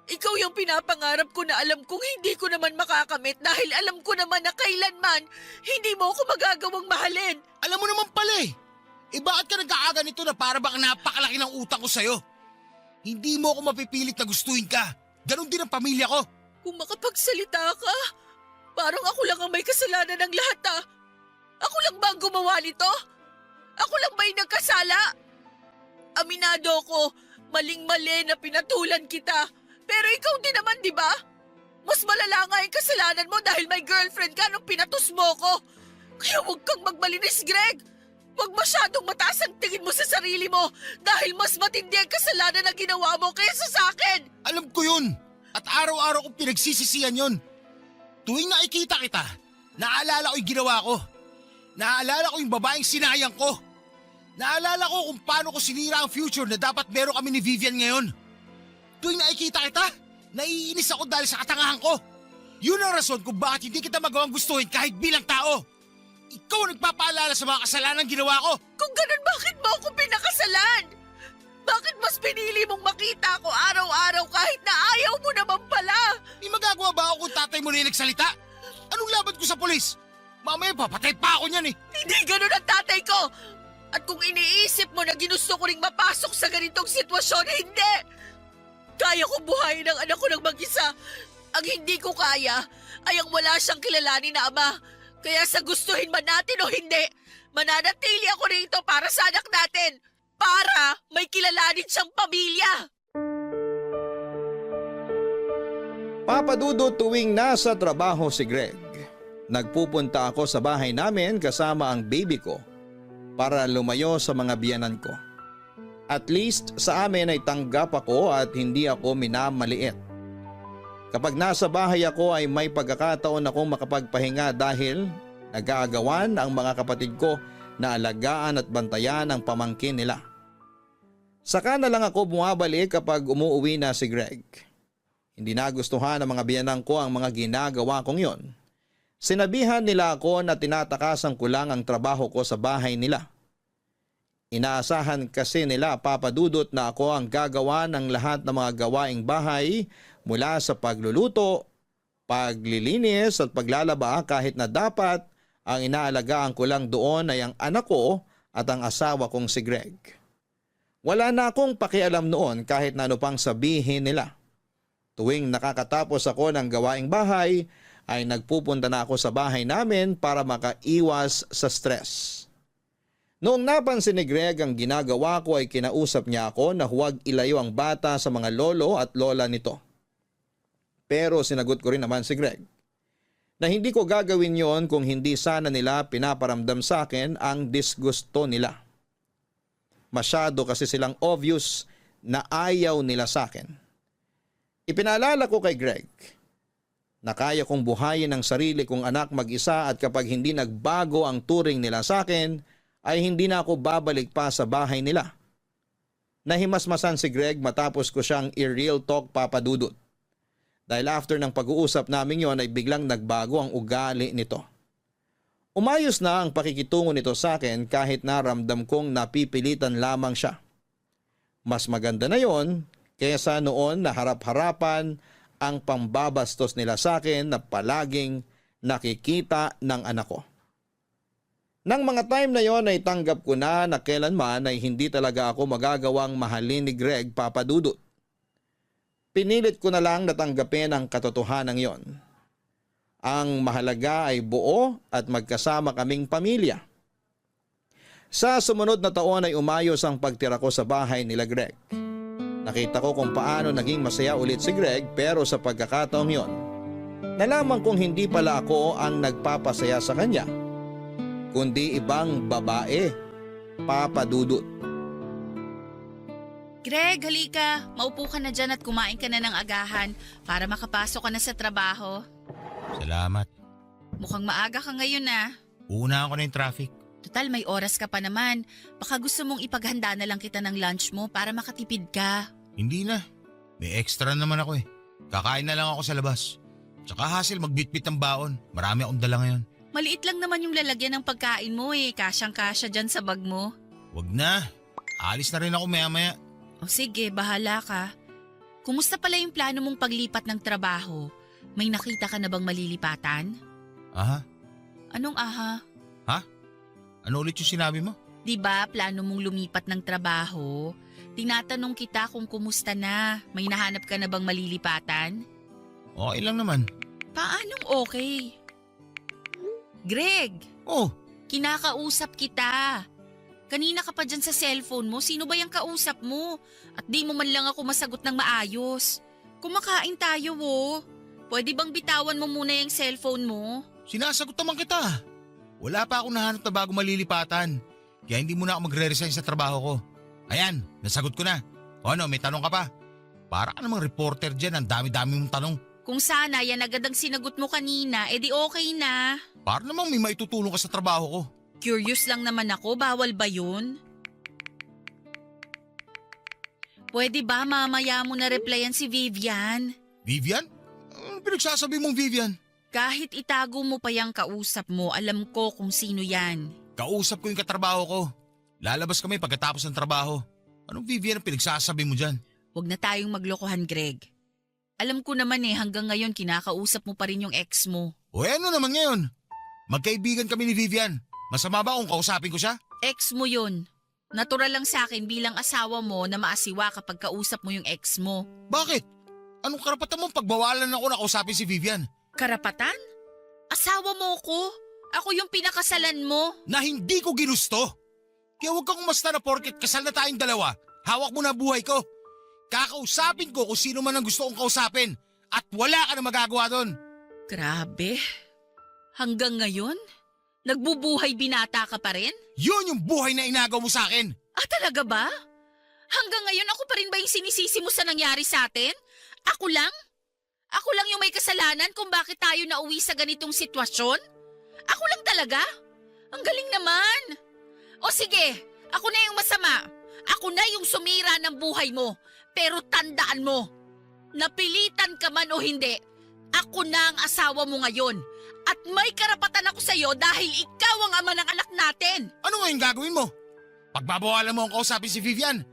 Ikaw yung pinapangarap ko na alam kong hindi ko naman makakamit dahil alam ko naman na kailanman hindi mo ako magagawang mahalin. Alam mo naman pala eh. Bakit ka nagkakaganito na para bang napakalaki ng utang ko sa'yo? Hindi mo ako mapipilit na gustuhin ka. Ganon din ang pamilya ko. Kung makapagsalita ka, parang ako lang ang may kasalanan ng lahat ah. Ako lang ba ang gumawa nito? Ako lang ba yung nagkasala? Aminado ko, maling-mali na pinatulan kita. Pero ikaw din naman, di ba? Mas malala nga yung kasalanan mo dahil may girlfriend ka nung pinatos mo ko. Kaya huwag kang magmalinis, Greg. Huwag masyadong mataas ang tingin mo sa sarili mo dahil mas matindi ang kasalanan na ginawa mo kaysa sa akin. Alam ko yun. At araw-araw kong pinagsisisihan yun. Tuwing nakikita kita, naalala ko yung ginawa ko. Naalala ko yung babaeng sinayang ko. Naalala ko kung paano ko sinira ang future na dapat meron kami ni Vivian ngayon. Tuwing nakikita kita, naiinis ako dahil sa katangahan ko. Yun ang rason kung bakit hindi kita magawang gustuhin kahit bilang tao. Ikaw ang nagpapaalala sa mga kasalanan ginawa ko. Kung ganun, bakit mo ako pinakasalan? Bakit mas pinili mong makita ako araw-araw kahit na ayaw mo naman pala? May magagawa ba ako kung tatay mo na yung nagsalita? Anong laban ko sa polis? Mamaya papatay pa ako niyan eh. Hindi ganun ang tatay ko! At kung iniisip mo na ginusto ko ring mapasok sa ganitong sitwasyon, hindi! Kaya ko buhayin ang anak ko ng mag-isa. Ang hindi ko kaya ay ang wala siyang kilalanin na ama. Kaya sa gustuhin man natin o hindi, mananatili ako rito para sa anak natin. Para may kilalanin siyang pamilya. Papadudo tuwing nasa trabaho si Greg. Nagpupunta ako sa bahay namin kasama ang baby ko para lumayo sa mga biyanan ko. At least sa amin ay tanggap ako at hindi ako minamaliit. Kapag nasa bahay ako ay may pagkakataon akong makapagpahinga dahil nag-aagawan ang mga kapatid ko na alagaan at bantayan ang pamangkin nila. Saka na lang ako bumabalik kapag umuuwi na si Greg. Hindi nagustuhan ng mga biyanang ko ang mga ginagawa kong yon. Sinabihan nila ako na tinatakasan ko lang ang trabaho ko sa bahay nila. Inaasahan kasi nila, Papadudot, na ako ang gagawa ng lahat ng mga gawaing bahay mula sa pagluluto, paglilinis at paglalaba kahit na dapat ang inaalagaan ko lang doon ay ang anak ko at ang asawa kong si Greg. Wala na akong pakialam noon kahit na ano pang sabihin nila. Tuwing nakakatapos ako ng gawaing bahay ay nagpupunta na ako sa bahay namin para makaiwas sa stress. Noong napansin ni Greg ang ginagawa ko ay kinausap niya ako na huwag ilayo ang bata sa mga lolo at lola nito. Pero sinagot ko rin naman si Greg na hindi ko gagawin yon kung hindi sana nila pinaparamdam sa akin ang disgusto nila. Masyado kasi silang obvious na ayaw nila sa akin. Ipinaalala ko kay Greg na kaya kong buhayin ang sarili kong anak mag-isa at kapag hindi nagbago ang turing nila sa akin, ay hindi na ako babalik pa sa bahay nila. Nahimasmasan si Greg matapos ko siyang i-real talk, Papadudot. Dahil after ng pag-uusap namin yon ay biglang nagbago ang ugali nito. Umayos na ang pakikitungo nito sa akin kahit naramdam kong napipilitan lamang siya. Mas maganda na yon kaysa noon na harap-harapan ang pambabastos nila sa akin na palaging nakikita ng anak ko. Nang mga time na yon ay tanggap ko na kailanman ay hindi talaga ako magagawang mahalin ni Greg, Papa Dudut. Pinilit ko na lang natanggapin ang katotohanan yon. Ang mahalaga ay buo at magkasama kaming pamilya. Sa sumunod na taon ay umayos ang pagtira ko sa bahay nila Greg. Nakita ko kung paano naging masaya ulit si Greg, pero sa pagkakataong yon, nalaman kong hindi pala ako ang nagpapasaya sa kanya, kundi ibang babae, Papa Dudut. Greg, halika. Maupo ka na dyan at kumain ka na ng agahan para makapasok ka na sa trabaho. Salamat. Mukhang maaga ka ngayon ah. Uuna ako na yung traffic. Total, may oras ka pa naman. Baka gusto mong ipaghanda na lang kita ng lunch mo para makatipid ka. Hindi na. May extra naman ako eh. Kakain na lang ako sa labas. Tsaka hassle magbitbit ng baon. Marami akong dala ngayon. Maliit lang naman yung lalagyan ng pagkain mo eh. Kasyang-kasya dyan sa bag mo. Wag na. Alis na rin ako maya-maya. O sige, bahala ka. Kumusta pala yung plano mong paglipat ng trabaho? May nakita ka na bang malilipatan? Aha? Anong aha? Ha? Ano ulit yung sinabi mo? Di ba plano mong lumipat ng trabaho? Tinatanong kita kung kumusta na. May nahanap ka na bang malilipatan? Okay lang naman. Paanong okay? Greg, Oh, kinakausap kita. Kanina ka pa dyan sa cellphone mo. Sino ba yung kausap mo? At di mo man lang ako masagot ng maayos. Kumakain tayo oh. Pwede bang bitawan mo muna yung cellphone mo? sinasagot naman kita. Wala pa akong nahanap na bago malilipatan. Kaya hindi muna ako magre-resign sa trabaho ko. Ayan, nasagot ko na. O ano, may tanong ka pa? Para ka namang reporter dyan, ang dami-dami mong tanong. Kung sana yan agad ang sinagot mo kanina, edi okay na. Para namang may maitutulong ka sa trabaho ko. Curious lang naman ako, bawal ba yun? Pwede ba mamaya mo na replyan si Vivian? Vivian? Ano pinagsasabi mong Vivian? Kahit itago mo pa yung kausap mo, alam ko kung sino yan. Kausap ko yung katrabaho ko. Lalabas kami pagkatapos ng trabaho. Anong Vivian ang pinagsasabi mo dyan? Huwag na tayong maglokohan, Greg. Alam ko naman hanggang ngayon kinakausap mo pa rin yung ex mo. O ano naman ngayon? Magkaibigan kami ni Vivian. Masama ba kung kausapin ko siya? Ex mo yun. Natural lang sa akin bilang asawa mo na maasiwa kapag kausap mo yung ex mo. Bakit? Anong karapatan mong pagbawalan ako na kausapin si Vivian? Karapatan? Asawa mo ko? Ako yung pinakasalan mo? Na hindi ko ginusto. Kaya huwag kang umasta na porket kasal na tayong dalawa. Hawak mo na buhay ko. Kakausapin ko kung sino man ang gusto kong kausapin. At wala ka na magagawa doon. Grabe. Hanggang ngayon? Nagbubuhay binata ka pa rin? Yun yung buhay na inagaw mo sa akin. Ah, talaga ba? Hanggang ngayon ako pa rin ba yung sinisisi mo sa nangyari sa atin? Ako lang? Ako lang yung may kasalanan kung bakit tayo nauwi sa ganitong sitwasyon? Ako lang talaga? Ang galing naman. O sige, ako na yung masama. Ako na yung sumira ng buhay mo. Pero tandaan mo, napilitan ka man o hindi, ako na ang asawa mo ngayon. At may karapatan ako sa'yo dahil ikaw ang ama ng anak natin. Ano nga yung gagawin mo? Pagbabawalan mo ang kausapin si Vivian?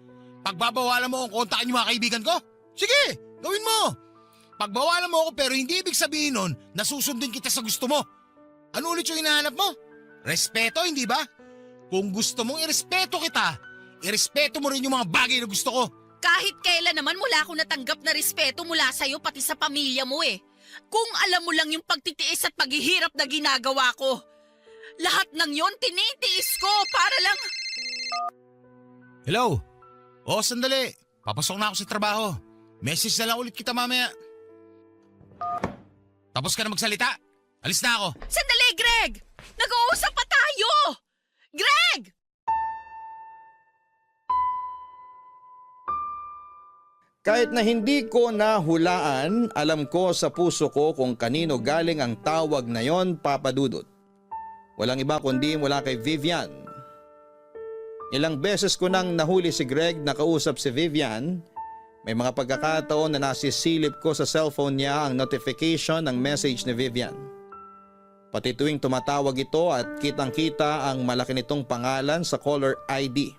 Pagbabawalan mo ang kontakin yung mga kaibigan ko? Sige, gawin mo. Pagbawalan mo ako pero hindi ibig sabihin nun na susundin kita sa gusto mo. Ano ulit yung hinahanap mo? Respeto, hindi ba? Kung gusto mong irespeto kita, irespeto mo rin yung mga bagay na gusto ko. Kahit kailan naman mula ako natanggap na respeto mula sa'yo pati sa pamilya mo eh. Kung alam mo lang yung pagtitiis at paghihirap na ginagawa ko. Lahat ng yon tinitiis ko para lang... Hello? Oo, sandali. Papasok na ako sa trabaho. Message na lang ulit kita mamaya. Tapos ka na magsalita? Alis na ako. Sandali, Greg! Nag-uusap pa tayo! Greg! Kahit na hindi ko nahulaan, alam ko sa puso ko kung kanino galing ang tawag na yon, Papa Dudut. Walang iba kundi mula kay Vivian. Ilang beses ko nang nahuli si Greg na kausap si Vivian. May mga pagkakataon na nasisilip ko sa cellphone niya ang notification ng message ni Vivian. Pati tuwing tumatawag ito at kitang-kita ang malaki nitong pangalan sa caller ID.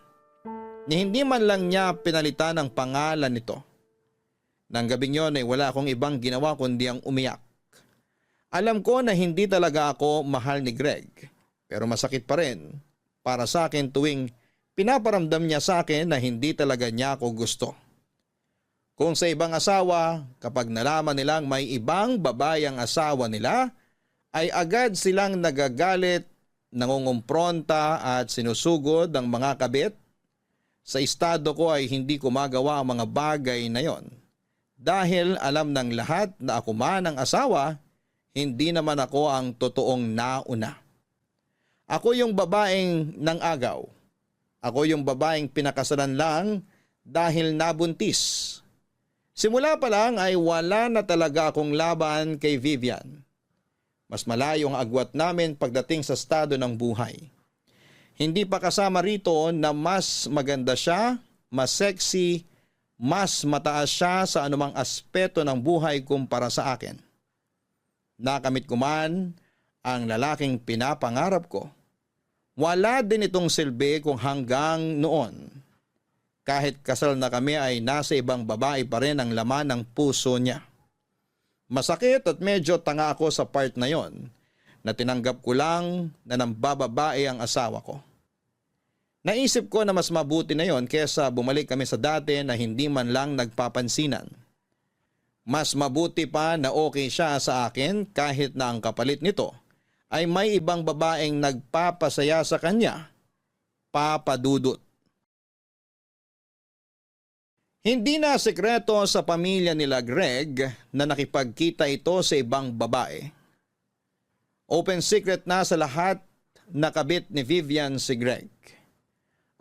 ni hindi man lang niya pinalitan ang pangalan nito. Nang gabing yon ay wala akong ibang ginawa kundi ang umiyak. Alam ko na hindi talaga ako mahal ni Greg, pero masakit pa rin para sa akin tuwing pinaparamdam niya sa akin na hindi talaga niya ako gusto. Kung sa ibang asawa, kapag nalaman nilang may ibang babae ang asawa nila, ay agad silang nagagalit, nangungumpronta at sinusugod ang mga kabit. Sa estado ko ay hindi ko magawa ang mga bagay na yon. Dahil alam ng lahat na ako man ang asawa, hindi naman ako ang totoong nauna. Ako yung babaeng nang-agaw. Ako yung babaeng pinakasalan lang dahil nabuntis. Simula pa lang ay wala na talaga akong laban kay Vivian. Mas malayo ang agwat namin pagdating sa estado ng buhay. Hindi pa kasama rito na mas maganda siya, mas sexy, mas mataas siya sa anumang aspeto ng buhay kumpara sa akin. Nakamit ko man ang lalaking pinapangarap ko. Wala din itong silbi kung hanggang noon. Kahit kasal na kami ay nasa ibang babae pa rin ang laman ng puso niya. Masakit at medyo tanga ako sa part na yon na tinanggap ko lang na nambababae ang asawa ko. Naisip ko na mas mabuti na yon kesa bumalik kami sa dati na hindi man lang nagpapansinan. Mas mabuti pa na okay siya sa akin kahit na ang kapalit nito ay may ibang babaeng nagpapasaya sa kanya, papadudot. Hindi na sekreto sa pamilya nila Greg na nakipagkita ito sa ibang babae. Open secret na sa lahat na kabit ni Vivian si Greg.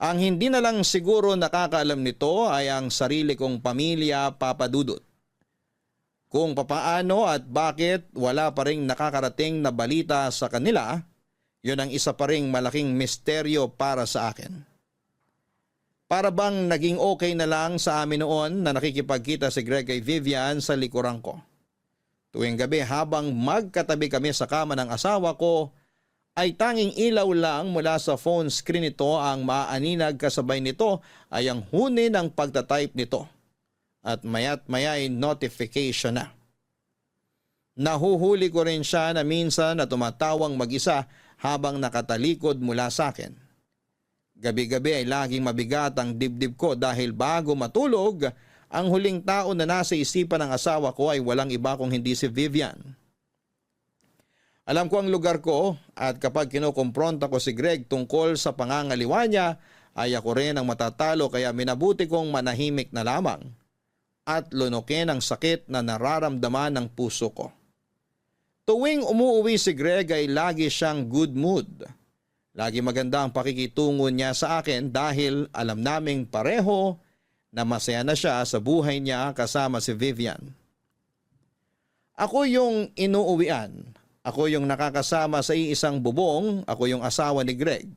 Ang hindi na lang siguro nakakaalam nito ay ang sarili kong pamilya, papadudot. Kung papaano at bakit wala pa ring nakakarating na balita sa kanila, yun ang isa pa ring malaking misteryo para sa akin. Para bang naging okay na lang sa amin noon na nakikipagkita si Greg kay Vivian sa likuran ko. Tuwing gabi habang magkatabi kami sa kama ng asawa ko, ay tanging ilaw lang mula sa phone screen nito ang maaninag kasabay nito ay ang huni ng pagtatype nito. At maya't maya ay notification na. Nahuhuli ko rin siya na minsan na tumatawang mag-isa habang nakatalikod mula sa akin. Gabi-gabi ay laging mabigat ang dibdib ko dahil bago matulog, ang huling tao na nasa isipan ng asawa ko ay walang iba kung hindi si Vivian. Alam ko ang lugar ko at kapag kinukumpronta ko si Greg tungkol sa pangangaliwa niya, ay ako rin ang matatalo kaya minabuti kong manahimik na lamang at lunukin ang sakit na nararamdaman ng puso ko. Tuwing umuuwi si Greg ay lagi siyang good mood. Lagi maganda ang pakikitungo niya sa akin dahil alam naming pareho na masaya na siya sa buhay niya kasama si Vivian. Ako yung inuuwian. Ako yung nakakasama sa iisang bubong. Ako yung asawa ni Greg.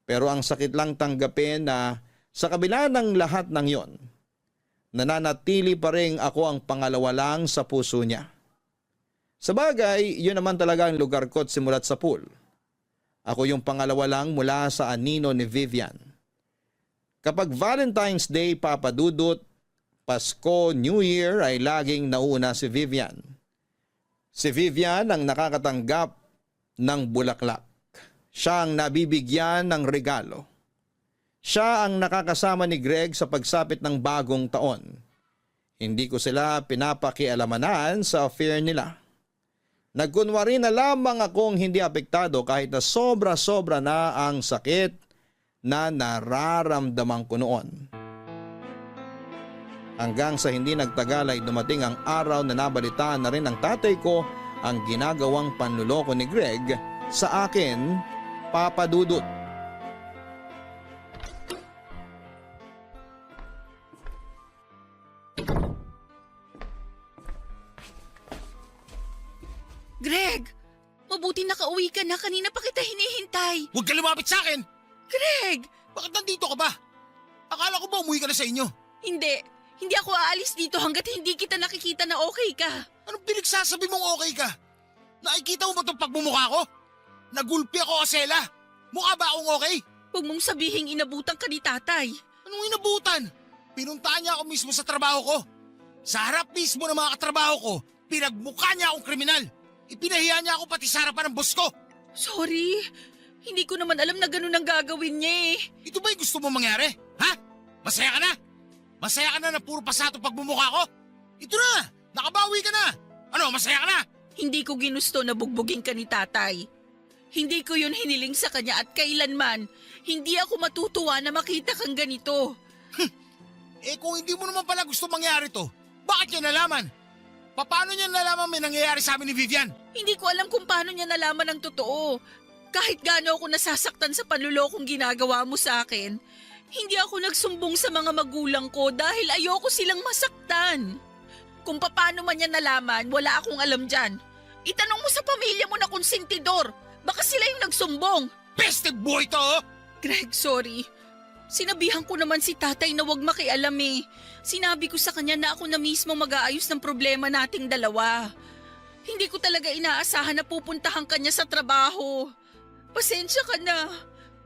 Pero ang sakit lang tanggapin na sa kabila ng lahat ng yon, nananatili pa rin ako ang pangalawa lang sa puso niya. Sabagay, yun naman talaga ang lugar ko simulat sa pool. Ako yung pangalawa lang mula sa anino ni Vivian. Kapag Valentine's Day, papadudot, Pasko, New Year ay laging nauna si Vivian. Si Vivian ang nakakatanggap ng bulaklak. Siya ang nabibigyan ng regalo. Siya ang nakakasama ni Greg sa pagsapit ng bagong taon. Hindi ko sila pinapakialamanan sa affair nila. Nagkunwari na lamang akong hindi apektado kahit na sobra-sobra na ang sakit na nararamdaman ko noon. Hanggang sa hindi nagtagal ay dumating ang araw na nabalitaan na rin ng tatay ko ang ginagawang panluloko ni Greg sa akin, papadudot. Greg! Mabuti nakauwi ka na. Kanina pa kita hinihintay. Huwag ka lumapit sa akin! Greg! Bakit nandito ka ba? Akala ko ba umuwi ka na sa inyo? Hindi. Hindi ako aalis dito hanggat hindi kita nakikita na okay ka. Anong pinagsasabi mong okay ka? Nakikita mo ba itong pagmumukha ko? Nagulpi ako, Asela. Mukha ba akong okay? Huwag mong sabihing inabutan ka ni tatay. mo inabutan? Pinuntahan niya ako mismo sa trabaho ko. Sa harap mismo ng mga katrabaho ko, pinagmukha niya akong kriminal. Ipinahiya niya ako pati sa harapan ng boss ko. Sorry, hindi ko naman alam na ganun ang gagawin niya eh. Ito ba yung gusto mo mangyari? Ha? Masaya ka na? Masaya ka na puro pasato pagmumukha ko? Ito na! Nakabawi ka na! Ano, masaya ka na? Hindi ko ginusto na bugbugin ka ni tatay. Hindi ko yun hiniling sa kanya at kailanman, hindi ako matutuwa na makita kang ganito. Eh kung hindi mo naman pala gusto mangyari to, bakit niya nalaman? Paano niya nalaman may nangyayari sa amin ni Vivian? Hindi ko alam kung paano niya nalaman ang totoo. Kahit gaano ako nasasaktan sa panlulokong ginagawa mo sa akin, hindi ako nagsumbong sa mga magulang ko dahil ayoko silang masaktan. Kung paano man niya nalaman, wala akong alam dyan. Itanong mo sa pamilya mo na konsentidor. Baka sila yung nagsumbong. Peste boy to! Oh! Greg, sorry. Sinabihan ko naman si tatay na huwag makialam eh. Sinabi ko sa kanya na ako na mismo mag-aayos ng problema nating dalawa. Hindi ko talaga inaasahan na pupuntahan kanya sa trabaho. Pasensya ka na.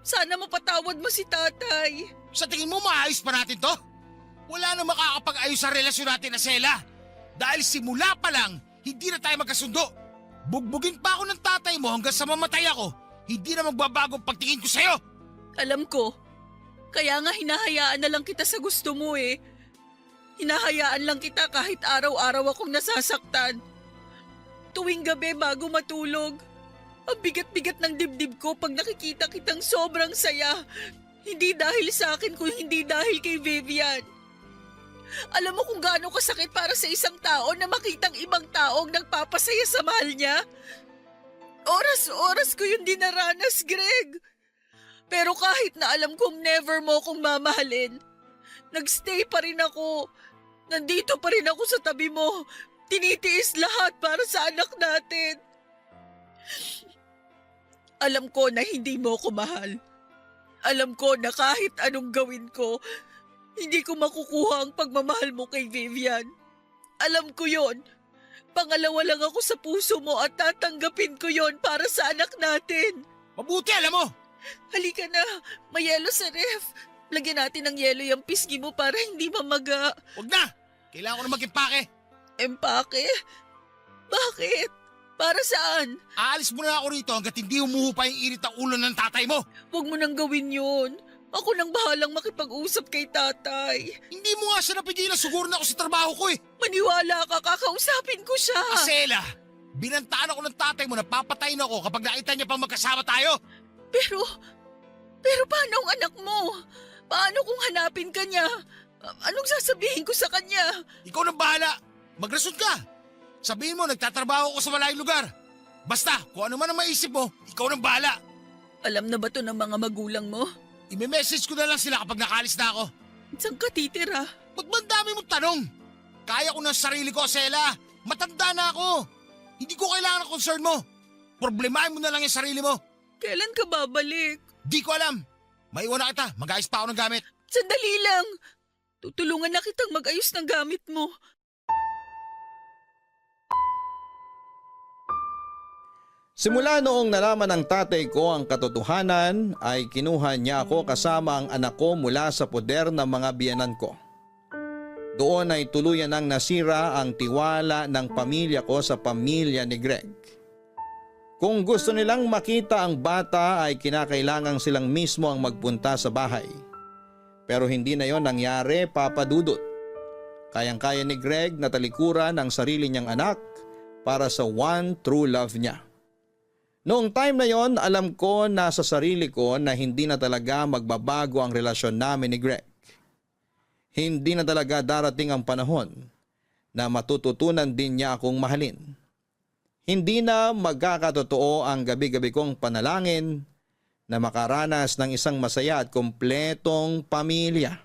Sana mapatawad mo si tatay. Sa tingin mo maayos pa natin to? Wala na makakapag-ayos sa relasyon natin na Sela. Dahil simula pa lang, hindi na tayo magkasundo. Bugbugin pa ako ng tatay mo hanggang sa mamatay ako. Hindi na magbabago ang pagtingin ko sa'yo. Alam ko. Kaya nga hinahayaan na lang kita sa gusto mo eh. Hinahayaan lang kita kahit araw-araw akong nasasaktan. Tuwing gabi bago matulog, ang bigat-bigat ng dibdib ko pag nakikita kitang sobrang saya. Hindi dahil sa akin kung hindi dahil kay Vivian. Alam mo kung gaano kasakit para sa isang tao na makitang ibang taong nagpapasaya sa mahal niya? Oras-oras ko yung dinaranas, Greg. Pero kahit na alam kong never mo kong mamahalin, nagstay pa rin ako. Nandito pa rin ako sa tabi mo. Tinitiis lahat para sa anak natin. Alam ko na hindi mo ko mahal. Alam ko na kahit anong gawin ko, hindi ko makukuha ang pagmamahal mo kay Vivian. Alam ko yon. Pangalawa lang ako sa puso mo at tatanggapin ko yon para sa anak natin. Mabuti, alam mo. Halika na, may yelo sa ref. Lagyan natin ng yelo yung pisngi mo para hindi mamaga. Huwag na. Kailangan ko na mag-impake. Empake? Bakit? Para saan? Aalis mo na ako rito hanggat hindi humuhu pa yung init ng ulo ng tatay mo. Huwag mo nang gawin yun. Ako nang bahalang makipag-usap kay tatay. Hindi mo nga siya napigilan, siguro na ako sa trabaho ko eh. Maniwala ka, kakausapin ko siya. Asela, binantaan ako ng tatay mo na papatayin ako kapag nakita niya pang magkasama tayo. Pero paano ang anak mo? Paano kung hanapin ka niya? Anong sasabihin ko sa kanya? Ikaw nang bahala. Magrason ka. Sabihin mo, nagtatrabaho ako sa malayong lugar. Basta, kung ano man ang maisip mo, ikaw nang bahala. Alam na ba to ng mga magulang mo? I-message ko na lang sila kapag nakalis na ako. Saan ka titira? Ba't ba ang dami mong tanong? Kaya ko ng sarili ko, Sela. Matanda na ako. Hindi ko kailangan ng concern mo. Problemahin mo na lang yung sarili mo. Kailan ka babalik? Di ko alam. Maiwan na kita. Mag-ayos pa ako ng gamit. Sandali lang. Tutulungan na kitang mag-ayos ng gamit mo. Simula noong nalaman ng tatay ko ang katotohanan ay kinuha niya ako kasama ang anak ko mula sa poder ng mga biyenan ko. Doon ay tuluyan nang nasira ang tiwala ng pamilya ko sa pamilya ni Greg. Kung gusto nilang makita ang bata ay kinakailangan silang mismo ang magpunta sa bahay. Pero hindi na yon nangyari, Papa Dudut. Kayang-kaya ni Greg na talikuran ang sarili niyang anak para sa one true love niya. Noong time na yon, alam ko na sa sarili ko na hindi na talaga magbabago ang relasyon namin ni Greg. Hindi na talaga darating ang panahon na matututunan din niya akong mahalin. Hindi na magkakatotoo ang gabi-gabi kong panalangin na makaranas ng isang masaya at kumpletong pamilya.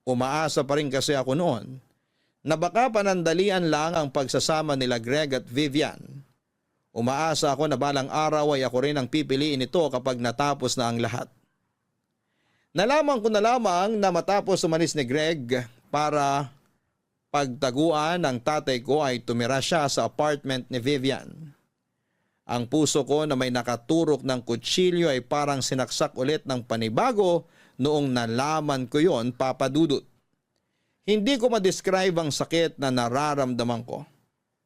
Umaasa pa rin kasi ako noon na baka panandalian lang ang pagsasama nila Greg at Vivian. Umaasa ako na balang araw ay ako rin ang pipiliin nito kapag natapos na ang lahat. Nalaman ko na lamang na matapos umalis ni Greg para pagtaguan ng tatay ko ay tumira siya sa apartment ni Vivian. Ang puso ko na may nakaturok ng kutsilyo ay parang sinaksak ulit ng panibago noong nalaman ko yon, Papa Dudut. Hindi ko ma-describe ang sakit na nararamdaman ko.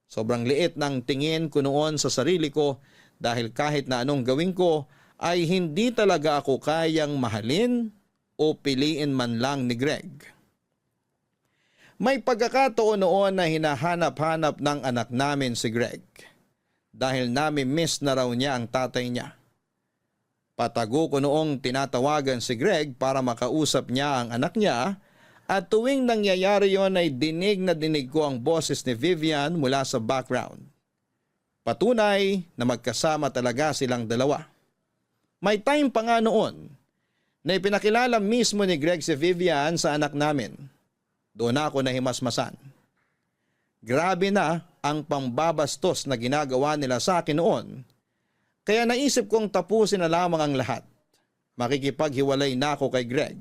Sobrang liit ng tingin ko noon sa sarili ko dahil kahit na anong gawin ko ay hindi talaga ako kayang mahalin o piliin man lang ni Greg. May pagkakataon noon na hinahanap-hanap ng anak namin si Greg dahil nami-miss na raw niya ang tatay niya. Patago ko noong tinatawagan si Greg para makausap niya ang anak niya at tuwing nangyayari yon ay dinig na dinig ko ang boses ni Vivian mula sa background. Patunay na magkasama talaga silang dalawa. May time pa nga noon na ipinakilala mismo ni Greg si Vivian sa anak namin. Doon ako nahimasmasan. Grabe na ang pambabastos na ginagawa nila sa akin noon. Kaya naisip kong tapusin na lamang ang lahat. Makikipaghiwalay na ako kay Greg.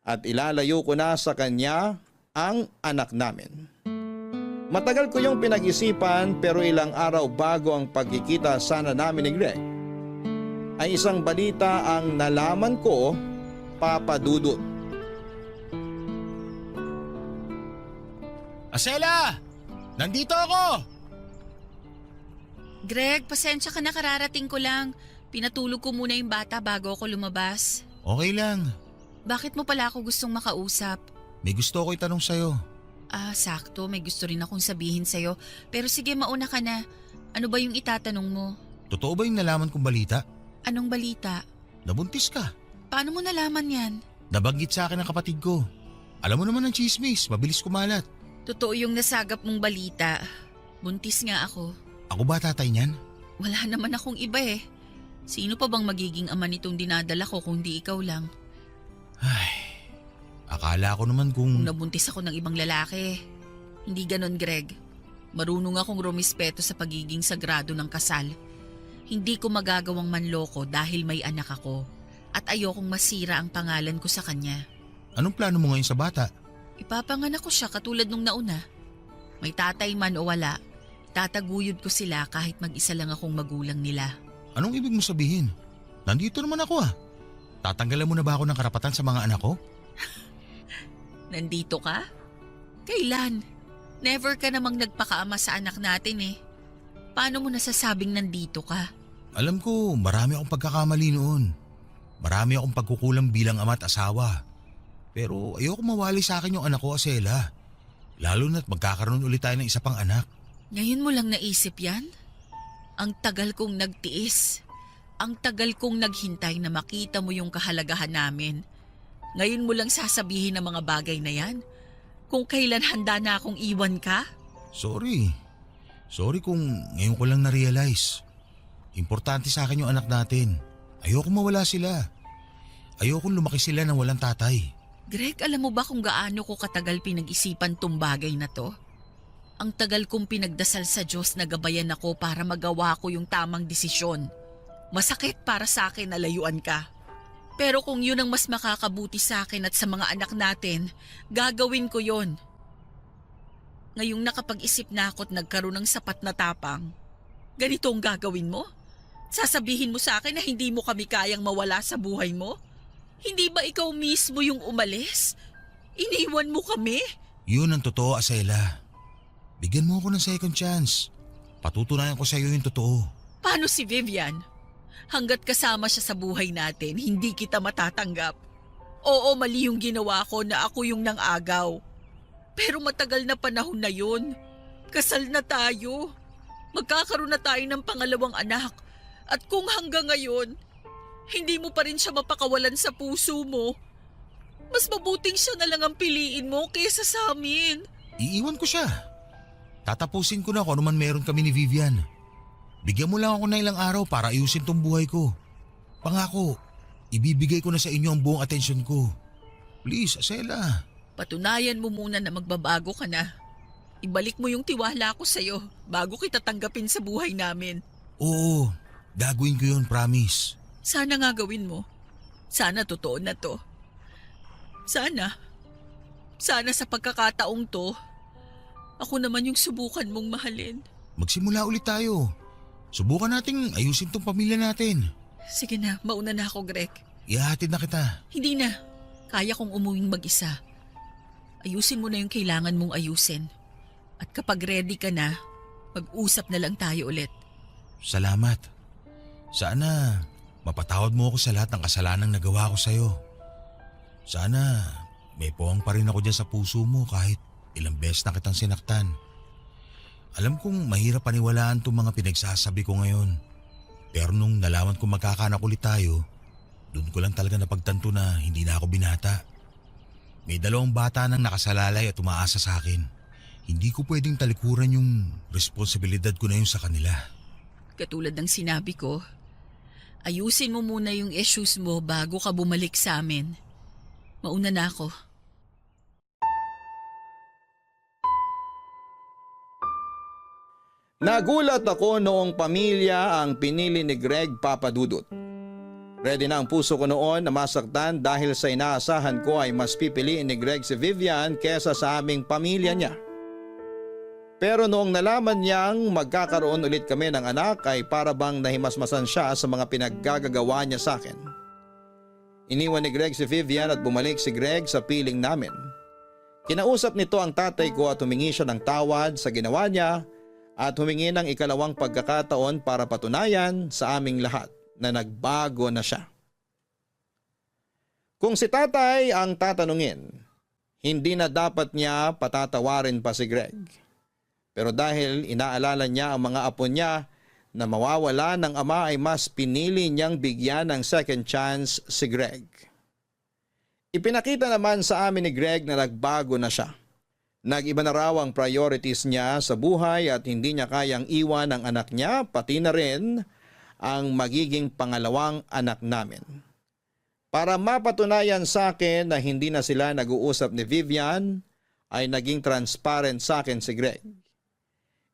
At ilalayo ko na sa kanya ang anak namin. Matagal ko yung pinag-isipan pero ilang araw bago ang pagkikita sana namin ni Greg ay isang balita ang nalaman ko, Papa Dudut. Asela! Nandito ako! Greg, pasensya ka na, kararating ko lang. Pinatulog ko muna yung bata bago ako lumabas. Okay lang. Bakit mo pala ako gustong makausap? May gusto ko itanong sa'yo. Sakto. May gusto rin akong sabihin sa'yo. Pero sige, mauna ka na. Ano ba yung itatanong mo? Totoo ba yung nalaman kong balita? Anong balita? Nabuntis ka. Paano mo nalaman yan? Nabanggit sa akin ng kapatid ko. Alam mo naman ang chismis, mabilis kumalat. Totoo yung nasagap mong balita. Buntis nga ako. Ako ba tatay niyan? Wala naman akong iba eh. Sino pa bang magiging ama nitong dinadala ko kung di ikaw lang? Ay, akala ko naman kung... Nabuntis ako ng ibang lalaki. Hindi ganon, Greg. Marunong akong rumispeto sa pagiging sagrado ng kasal. Hindi ko magagawang manloko dahil may anak ako. At ayokong masira ang pangalan ko sa kanya. Anong plano mo ngayon sa bata? Ipapanganak ko siya katulad nung nauna. May tatay man o wala, tataguyod ko sila kahit mag-isa lang akong magulang nila. Anong ibig mo sabihin? Nandito naman ako ah. Tatanggalan mo na ba ako ng karapatan sa mga anak ko? Nandito ka? Kailan? Never ka namang nagpakaama sa anak natin eh. Paano mo nasasabing nandito ka? Alam ko, marami akong pagkakamali noon. Marami akong pagkukulang bilang ama at asawa. Pero ayoko mawali sa akin yung anak ko, Asela. Lalo na't magkakaroon ulit tayo ng isa pang anak. Ngayon mo lang naisip yan? Ang tagal kong nagtiis. Ang tagal kong naghintay na makita mo yung kahalagahan namin. Ngayon mo lang sasabihin ang mga bagay na yan? Kung kailan handa na akong iwan ka? Sorry. Sorry kung ngayon ko lang na-realize. Importante sa akin yung anak natin. Ayoko mawala sila. Ayoko lumaki sila nang walang tatay. Greg, alam mo ba kung gaano ko katagal pinag-isipan tong bagay na to? Ang tagal kong pinagdasal sa Diyos na gabayan ako para magawa ko yung tamang desisyon. Masakit para sa akin na layuan ka. Pero kung yun ang mas makakabuti sa akin at sa mga anak natin, gagawin ko yon. Ngayong nakapag-isip na ako at nagkaroon ng sapat na tapang, ganito ang gagawin mo? Sasabihin mo sa akin na hindi mo kami kayang mawala sa buhay mo? Hindi ba ikaw mismo yung umalis? Iniwan mo kami? Yun ang totoo, Asela. Bigyan mo ako ng second chance. Patutunayan ko sa iyo yung totoo. Paano si Vivian? Hanggat kasama siya sa buhay natin, hindi kita matatanggap. Oo, mali yung ginawa ko na ako yung nang-agaw. Pero matagal na panahon na yun. Kasal na tayo. Magkakaroon na tayo ng pangalawang anak. At kung hanggang ngayon, hindi mo pa rin siya mapakawalan sa puso mo, mas mabuting siya na lang ang piliin mo kaysa sa amin. Iiwan ko siya. Tatapusin ko na kung ano man meron kami ni Vivian. Bigyan mo lang ako ng ilang araw para ayusin tong buhay ko. Pangako, ibibigay ko na sa inyo ang buong atensyon ko. Please, Asela. Patunayan mo muna na magbabago ka na. Ibalik mo yung tiwala ko sa'yo bago kita tanggapin sa buhay namin. Oo, gagawin ko yun, promise. Sana nga gawin mo. Sana totoo na to. Sana sa pagkakataong to, ako naman yung subukan mong mahalin. Magsimula ulit tayo. Subukan nating ayusin tong pamilya natin. Sige na, mauna na ako, Greg. Ihahatid na kita. Hindi na. Kaya kong umuwing mag-isa. Ayusin mo na yung kailangan mong ayusin. At kapag ready ka na, mag-usap na lang tayo ulit. Salamat. Sana mapatawad mo ako sa lahat ng kasalanang nagawa ko sa'yo. Sana may puwang pa rin ako dyan sa puso mo kahit ilang beses na kitang sinaktan. Alam kong mahirap paniwalaan itong mga pinagsasabi ko ngayon. Pero nung nalaman kong magkakanak ulit tayo, doon ko lang talaga napagtanto na hindi na ako binata. May 2 bata nang nakasalalay at umaasa sa akin. Hindi ko pwedeng talikuran yung responsibilidad ko na yun sa kanila. Katulad ng sinabi ko, ayusin mo muna yung issues mo bago ka bumalik sa amin. Mauna na ako. Nagulat ako noong pamilya ang pinili ni Greg Papadudut. Ready na ang puso ko noon na masaktan dahil sa inaasahan ko ay mas pipiliin ni Greg si Vivian kesa sa aming pamilya niya. Pero noong nalaman niyang magkakaroon ulit kami ng anak ay para bang nahimasmasan siya sa mga pinaggagawa niya sa akin. Iniwan ni Greg si Vivian at bumalik si Greg sa piling namin. Kinausap nito ang tatay ko at humingi siya ng tawad sa ginawa niya at humingi ng ikalawang pagkakataon para patunayan sa aming lahat na nagbago na siya. Kung si tatay ang tatanungin, hindi na dapat niya patatawarin pa si Greg. Pero dahil inaalala niya ang mga apo niya na mawawala ng ama ay mas pinili niyang bigyan ng second chance si Greg. Ipinakita naman sa amin ni Greg na nagbago na siya. Nag-iba na raw ang priorities niya sa buhay at hindi niya kayang iwan ang anak niya pati na rin ang magiging pangalawang anak namin. Para mapatunayan sa akin na hindi na sila nag-uusap ni Vivian ay naging transparent sa akin si Greg.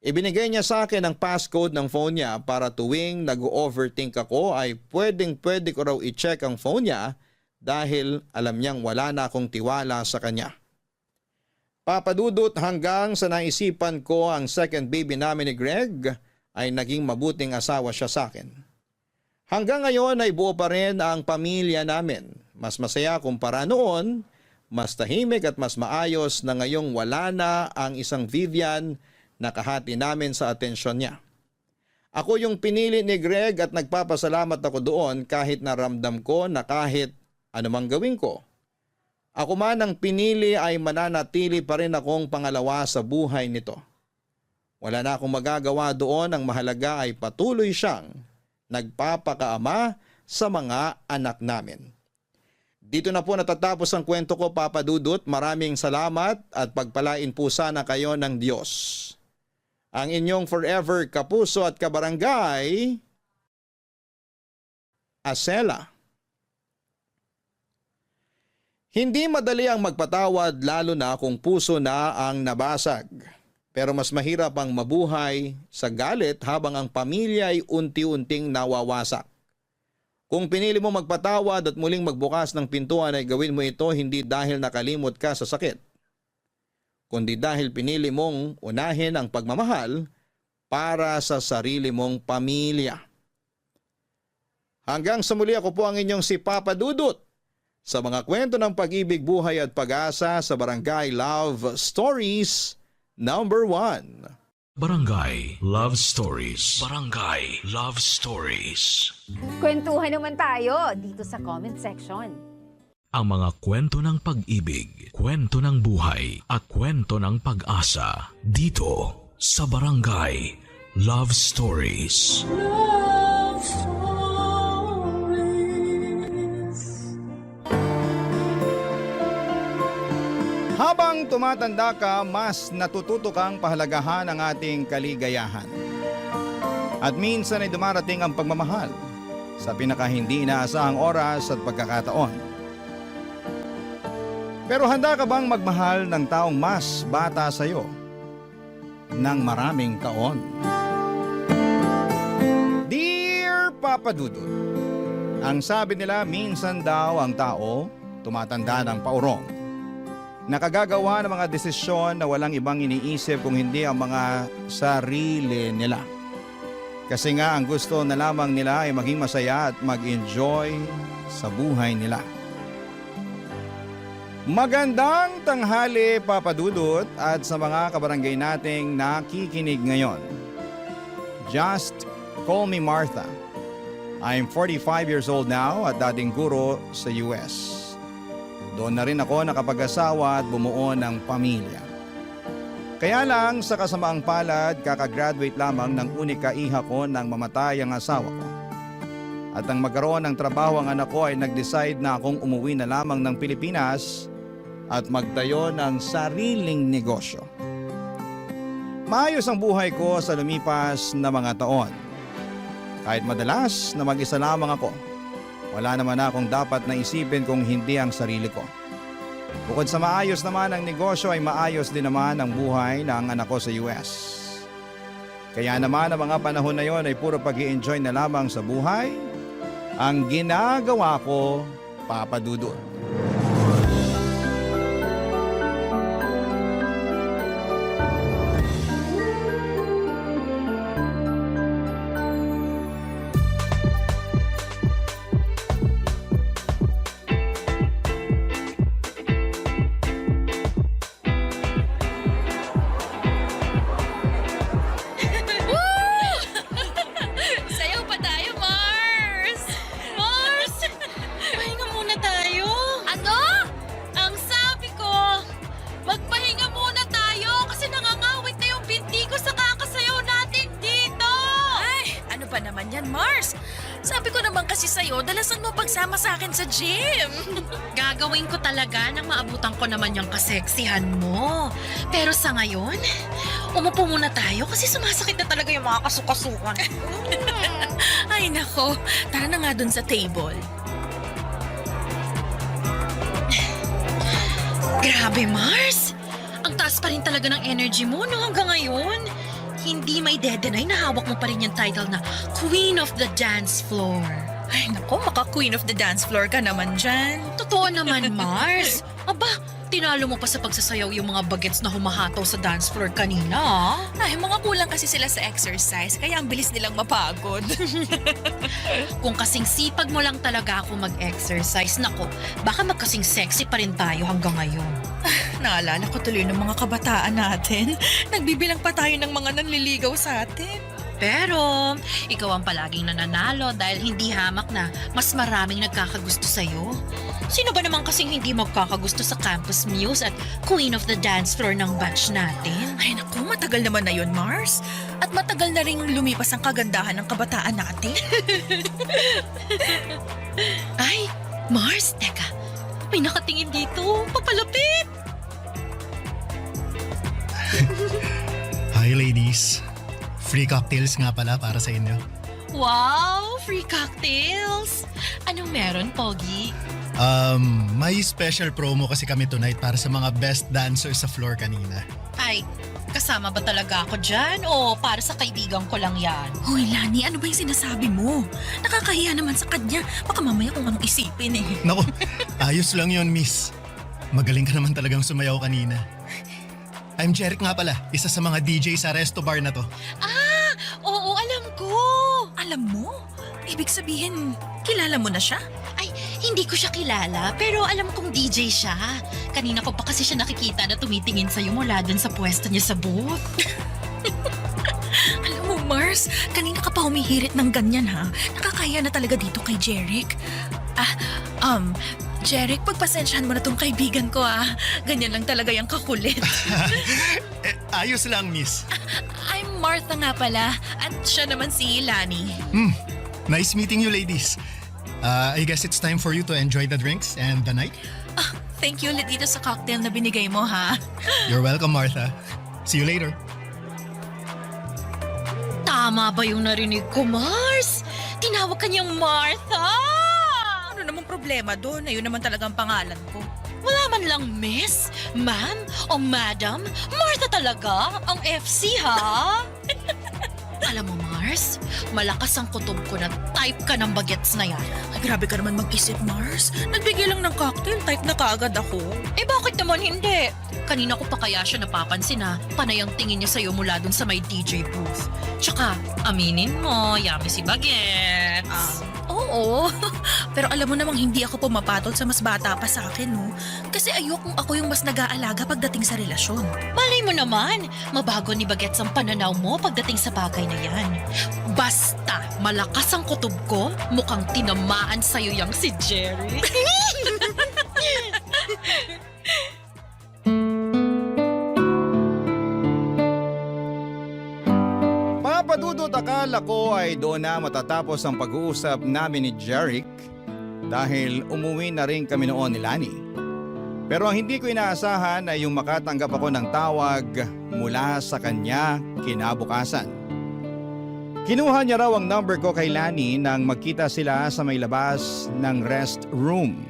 Ibinigay niya sa akin ang passcode ng phone niya para tuwing nag-overthink ako ay pwede ko raw i-check ang phone niya dahil alam niyang wala na akong tiwala sa kanya. Papadudot hanggang sa naisipan ko ang second baby namin ni Greg ay naging mabuting asawa siya sa akin. Hanggang ngayon ay buo pa rin ang pamilya namin. Mas masaya kumpara noon, mas tahimik at mas maayos na ngayong wala na ang isang Vivian na kahati namin sa atensyon niya. Ako yung pinili ni Greg at nagpapasalamat ako doon kahit naramdam ko na kahit anumang gawin ko. Ako man ang pinili ay mananatili pa rin akong pangalawa sa buhay nito. Wala na akong magagawa doon, ang mahalaga ay patuloy siyang nagpapakaama sa mga anak namin. Dito na po natatapos ang kwento ko, Papa Dudut. Maraming salamat at pagpalain po sana kayo ng Diyos. Ang inyong forever kapuso at kabarangay, Acela. Hindi madali ang magpatawad lalo na kung puso na ang nabasag. Pero mas mahirap ang mabuhay sa galit habang ang pamilya ay unti-unting nawawasak. Kung pinili mo magpatawad at muling magbukas ng pintuan ay gawin mo ito hindi dahil nakalimot ka sa sakit, kundi dahil pinili mong unahin ang pagmamahal para sa sarili mong pamilya. Hanggang sa muli, ako po ang inyong si Papa Dudut sa mga kwento ng pag-ibig, buhay at pag-asa sa Barangay Love Stories number 1. Barangay Love Stories. Barangay Love Stories. Kwentuhan naman tayo dito sa comment section. Ang mga kwento ng pag-ibig, kwento ng buhay at kwento ng pag-asa dito sa Barangay Love Stories. Love Stories. Habang tumatanda ka, mas natututo kang pahalagahan ang ating kaligayahan. At minsan ay dumarating ang pagmamahal sa pinaka-hindi inaasahang oras at pagkakataon. Pero handa ka bang magmahal ng taong mas bata sa iyo ng maraming taon? Dear Papa Dudut, ang sabi nila minsan daw ang tao tumatanda ng paurong. Nakagagawa ng mga desisyon na walang ibang iniisip kung hindi ang mga sarili nila. Kasi nga ang gusto na lamang nila ay maging masaya at mag-enjoy sa buhay nila. Magandang tanghali, Papa Dudut, at sa mga kabarangay nating nakikinig ngayon. Just call me Martha. I'm 45 years old now at dating guro sa US. Doon na rin ako nakapag-asawa at bumuo ng pamilya. Kaya lang sa kasamaang palad, kakagraduate lamang ng unika iha ko nang mamatay ang asawa ko. At nang magkaroon ng trabaho ang anak ko ay nag-decide na akong umuwi na lamang ng Pilipinas at magtayo ng sariling negosyo. Maayos ang buhay ko sa lumipas na mga taon. Kahit madalas na mag-isa lamang ako, wala naman akong dapat na isipin kung hindi ang sarili ko. Bukod sa maayos naman ang negosyo ay maayos din naman ang buhay ng anak ko sa US. Kaya naman ang mga panahon na yon ay puro pag-i-enjoy na lamang sa buhay ang ginagawa ko, Papa Dudut. Sayaw pa tayo, Mars! Mars! Pahinga muna tayo. Ano? Ang sabi ko, magpahinga muna tayo kasi nangangawit na yung binti ko sa kakasayaw natin dito. Ay, ano ba naman yan, Mars? Sabi ko naman kasi sa'yo, dalasan mo pagsama sa akin sa gym. Gagawin ko talaga nang maabutan ko naman yung kaseksihan mo. Pero sa ngayon, umupo muna tayo kasi sumasakit na talaga yung mga kasukasukan. Ay nako, tara na nga dun sa table. Grabe, Mars! Ang taas pa rin talaga ng energy mo no hanggang ngayon. Hindi may dedenay na hawak mo pa rin yung title na Queen of the Dance Floor. Ay nako, maka-Queen of the Dance Floor ka naman dyan. Totoo naman, Mars. Aba, tinalo mo pa sa pagsasayaw yung mga bagets na humahataw sa dance floor kanina. Ay, mga kulang kasi sila sa exercise, kaya ang bilis nilang mapagod. Kung kasing sipag mo lang talaga ako mag-exercise, nako, baka magkasing sexy pa rin tayo hanggang ngayon. Naalala ko tuloy ng mga kabataan natin. Nagbibilang pa tayo ng mga nanliligaw sa atin. Pero, ikaw ang palaging nananalo dahil hindi hamak na mas maraming nagkakagusto sa'yo. Sino ba naman kasing hindi magkakagusto sa Campus Muse at Queen of the Dance Floor ng batch natin? Ay naku, matagal naman na yon, Mars. At matagal na rin lumipas ang kagandahan ng kabataan natin. Ay, Mars, teka. May nakatingin dito. Papalapit. Hi ladies. Free cocktails nga pala para sa inyo. Wow, free cocktails. Anong meron, Pogi? May special promo kasi kami tonight para sa mga best dancers sa floor kanina. Ay, kasama ba talaga ako dyan o para sa kaibigan ko lang yan? Hoy, Lani, ano ba yung sinasabi mo? Nakakahiya naman sa kanya. Baka mamaya kung anong isipin eh. Naku, ayos lang yon miss. Magaling ka naman talagang sumayaw kanina. I'm Jeric nga pala, isa sa mga DJ sa resto bar na to. Ah, oo, alam ko. Alam mo? Ibig sabihin, kilala mo na siya? Ay, hindi ko siya kilala, pero alam kong DJ siya. Kanina ko pa kasi siya nakikita na tumitingin sa'yo mula dun sa pwesto niya sa booth. Alam mo, Mars, kanina ka pa humihirit ng ganyan ha. Nakakaya na talaga dito kay Jeric. Jeric, pagpasensyahan mo na tong kaibigan ko ah. Ganyan lang talaga yung kakulit. Ayos lang miss. I'm Martha nga pala at siya naman si Lani. Nice meeting you ladies. I guess it's time for you to enjoy the drinks and the night. Ah, thank you ulit dito sa cocktail na binigay mo ha. You're welcome Martha. See you later. Tama ba yung narinig ko, Mars? Tinawag ka niyang Martha! Ano namang problema doon? Ayun naman talagang pangalan ko. Wala man lang miss, ma'am, o madam. Martha talaga, ang FC ha? Alam mo, Mars, malakas ang kutob ko na type ka ng bagets na yan. Ay, grabe ka naman mag-isip, Mars. Nagbigay lang ng cocktail, type na kaagad ako. Eh, bakit naman hindi? Kanina ko pa kaya siya napapansin na panay ang tingin niya sa'yo mula dun sa may DJ booth. Tsaka, aminin mo, yummy si bagets. Oo, pero alam mo namang hindi ako pumapatol sa mas bata pa sa akin, no? Kasi ayokong ako yung mas nag-aalaga pagdating sa relasyon. Malay mo naman, mabago ni bagets ang pananaw mo pagdating sa bagay na yan. Basta, malakas ang kutob ko, mukhang tinamaan sa'yo yang si Jerry. Papadudot, akala ko ay doon na matatapos ang pag-uusap namin ni Jeric dahil umuwi na rin kami noon ni Lani. Pero ang hindi ko inaasahan ay yung makatanggap ako ng tawag mula sa kanya kinabukasan. Kinuha niya raw ang number ko kay Lani nang magkita sila sa may labas ng restroom.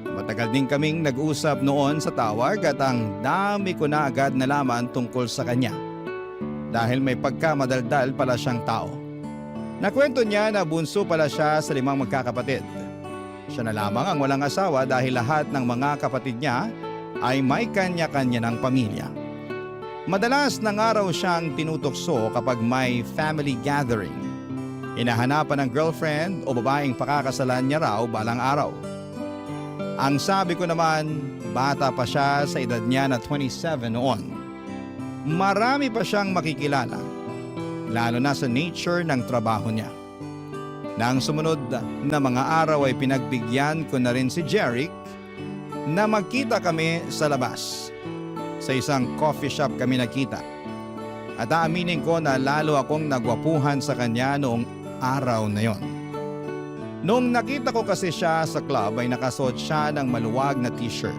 Matagal din kaming nag-usap noon sa tawag at ang dami ko na agad nalaman tungkol sa kanya. Dahil may pagkamadaldal pala siyang tao. Nakwento niya na bunso pala siya sa 5 magkakapatid. Siya na lamang ang walang asawa dahil lahat ng mga kapatid niya ay may kanya-kanya ng pamilya. Madalas ng araw siyang tinutokso kapag may family gathering. Hinahanapan ng girlfriend o babaeng pakakasalan niya raw balang araw. Ang sabi ko naman, bata pa siya sa edad niya na 27 noon. Marami pa siyang makikilala, lalo na sa nature ng trabaho niya. Nang sumunod na mga araw ay pinagbigyan ko na rin si Jeric na magkita kami sa labas. Sa isang coffee shop kami nakita. At aaminin ko na lalo akong nagwapuhan sa kanya noong araw na yon. Noong nakita ko kasi siya sa club ay nakasuot siya ng maluwag na t-shirt.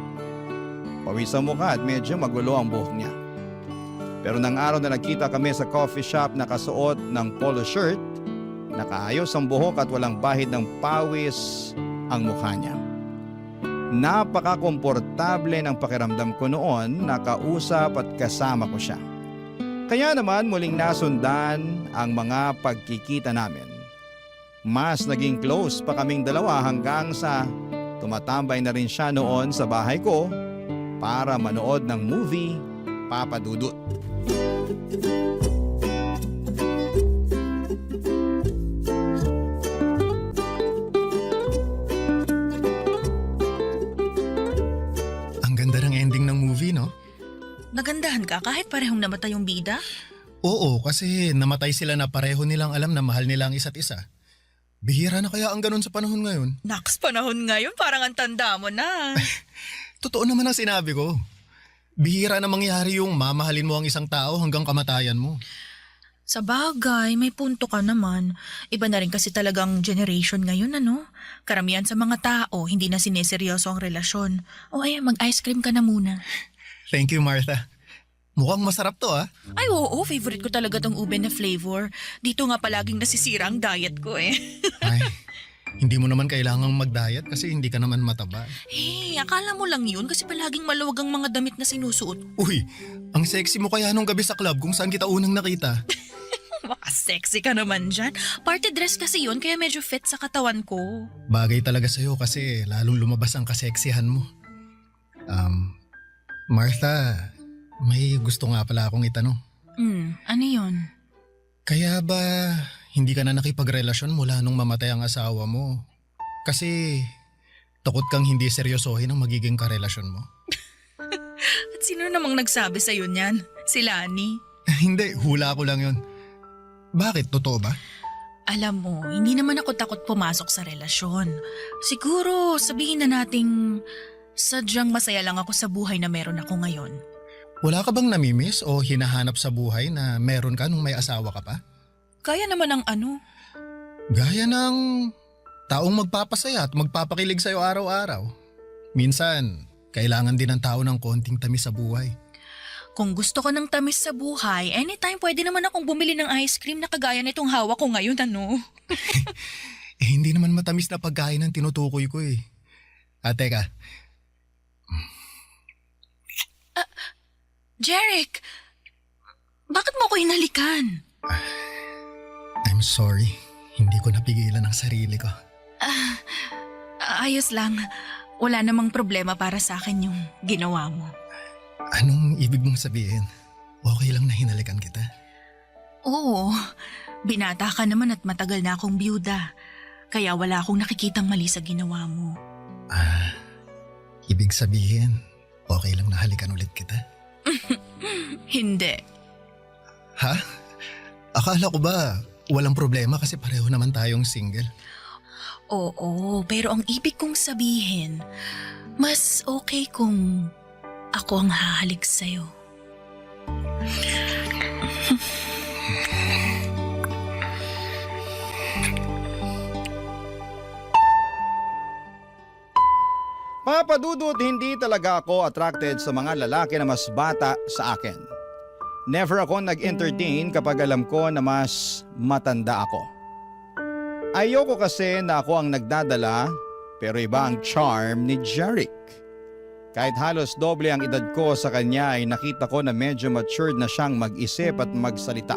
Pawis ang mukha at medyo magulo ang buhok niya. Pero nang araw na nagkita kami sa coffee shop nakasuot ng polo shirt, nakaayos ang buhok at walang bahid ng pawis ang mukha niya. Napaka-komportable ng pakiramdam ko noon na kausap at kasama ko siya. Kaya naman muling nasundan ang mga pagkikita namin. Mas naging close pa kaming dalawa hanggang sa tumatambay na rin siya noon sa bahay ko para manood ng movie Papadudot. Ang ganda ng ending ng movie, no? Nagandahan ka kahit parehong namatay yung bida? Oo, kasi namatay sila na pareho nilang alam na mahal nila ang isa't isa. Bihira na kaya ang ganun sa panahon ngayon? Naks, panahon ngayon parang ang tanda mo na. Totoo naman ang sinabi ko. Bihira na mangyari yung mamahalin mo ang isang tao hanggang kamatayan mo. Sa bagay, may punto ka naman. Iba na rin kasi talagang generation ngayon, ano? Karamihan sa mga tao, hindi na sineseryoso ang relasyon. O ay, mag-ice cream ka na muna. Thank you, Martha. Mukhang masarap to, ah. Ay, oo, favorite ko talaga tong ube na flavor. Dito nga palaging nasisira ang diet ko eh. Ay, hindi mo naman kailangang mag-diet kasi hindi ka naman mataba. Eh, akala mo lang yun kasi palaging maluwag ang mga damit na sinusuot. Uy, ang sexy mo kaya nung gabi sa club kung saan kita unang nakita. Baka sexy ka naman dyan. Party dress kasi yun kaya medyo fit sa katawan ko. Bagay talaga sa'yo kasi lalong lumabas ang kaseksihan mo. Martha, may gusto nga pala akong itanong. Ano yun? Kaya ba hindi ka na nakipagrelasyon mula nung mamatay ang asawa mo? Kasi takot kang hindi seryosohin ang magiging karelasyon mo. At sino namang nagsabi sa'yo niyan? Si Lani? Hindi, hula ko lang yun. Bakit? Totoo ba? Alam mo, hindi naman ako takot pumasok sa relasyon. Siguro sabihin na nating sadyang masaya lang ako sa buhay na meron ako ngayon. Wala ka bang namimiss o hinahanap sa buhay na meron ka nung may asawa ka pa? Kaya naman ang ano? Gaya ng taong magpapasaya at magpapakilig sa'yo araw-araw. Minsan, kailangan din ng tao ng konting tamis sa buhay. Kung gusto ko ng tamis sa buhay, anytime pwede naman akong bumili ng ice cream na kagaya nitong hawak ko ngayon, ano? Hindi naman matamis na pagkain ang tinutukoy ko eh. Teka. Jeric! Bakit mo ako hinalikan? I'm sorry. Hindi ko napigilan ang sarili ko. Ayos lang. Wala namang problema para sa akin yung ginawa mo. Anong ibig mong sabihin? Okay lang na hinalikan kita? Oo, binata ka naman at matagal na akong byuda. Kaya wala akong nakikitang mali sa ginawa mo. Ibig sabihin, okay lang na halikan ulit kita? Hindi. Ha? Akala ko ba walang problema kasi pareho naman tayong single? Oo, pero ang ibig kong sabihin, mas okay kung ako ang hahalik sa'yo. Papadudot, hindi talaga ako attracted sa mga lalaki na mas bata sa akin. Never ako nag-entertain kapag alam ko na mas matanda ako. Ayoko kasi na ako ang nagdadala, pero iba ang charm ni Jeric. Kahit halos doble ang edad ko sa kanya ay nakita ko na medyo matured na siyang mag-isip at magsalita.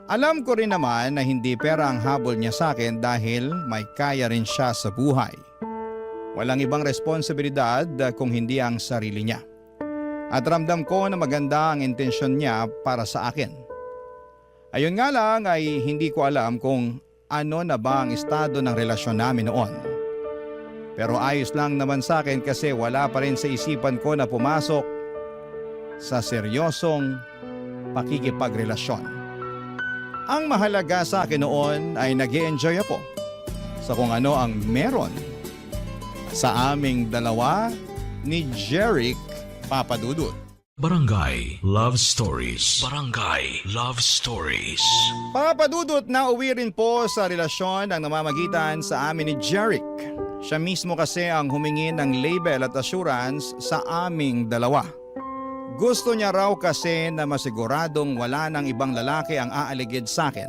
Alam ko rin naman na hindi pera ang habol niya sa akin dahil may kaya rin siya sa buhay. Walang ibang responsibilidad kung hindi ang sarili niya. At ramdam ko na maganda ang intensyon niya para sa akin. Ayun nga lang ay hindi ko alam kung ano na ba ang estado ng relasyon namin noon. Pero ayos lang naman sa akin kasi wala pa rin sa isipan ko na pumasok sa seryosong pakikipagrelasyon. Ang mahalaga sa akin noon ay nag-e-enjoy ako sa kung ano ang meron sa aming dalawa ni Jeric Papadudut. Barangay Love Stories. Barangay Love Stories. Papadudut na uwi rin po sa relasyon ang namamagitan sa amin ni Jeric. Siya mismo kasi ang humingi ng label at assurance sa aming dalawa. Gusto niya raw kasi na masiguradong wala nang ibang lalaki ang aaligid sa akin.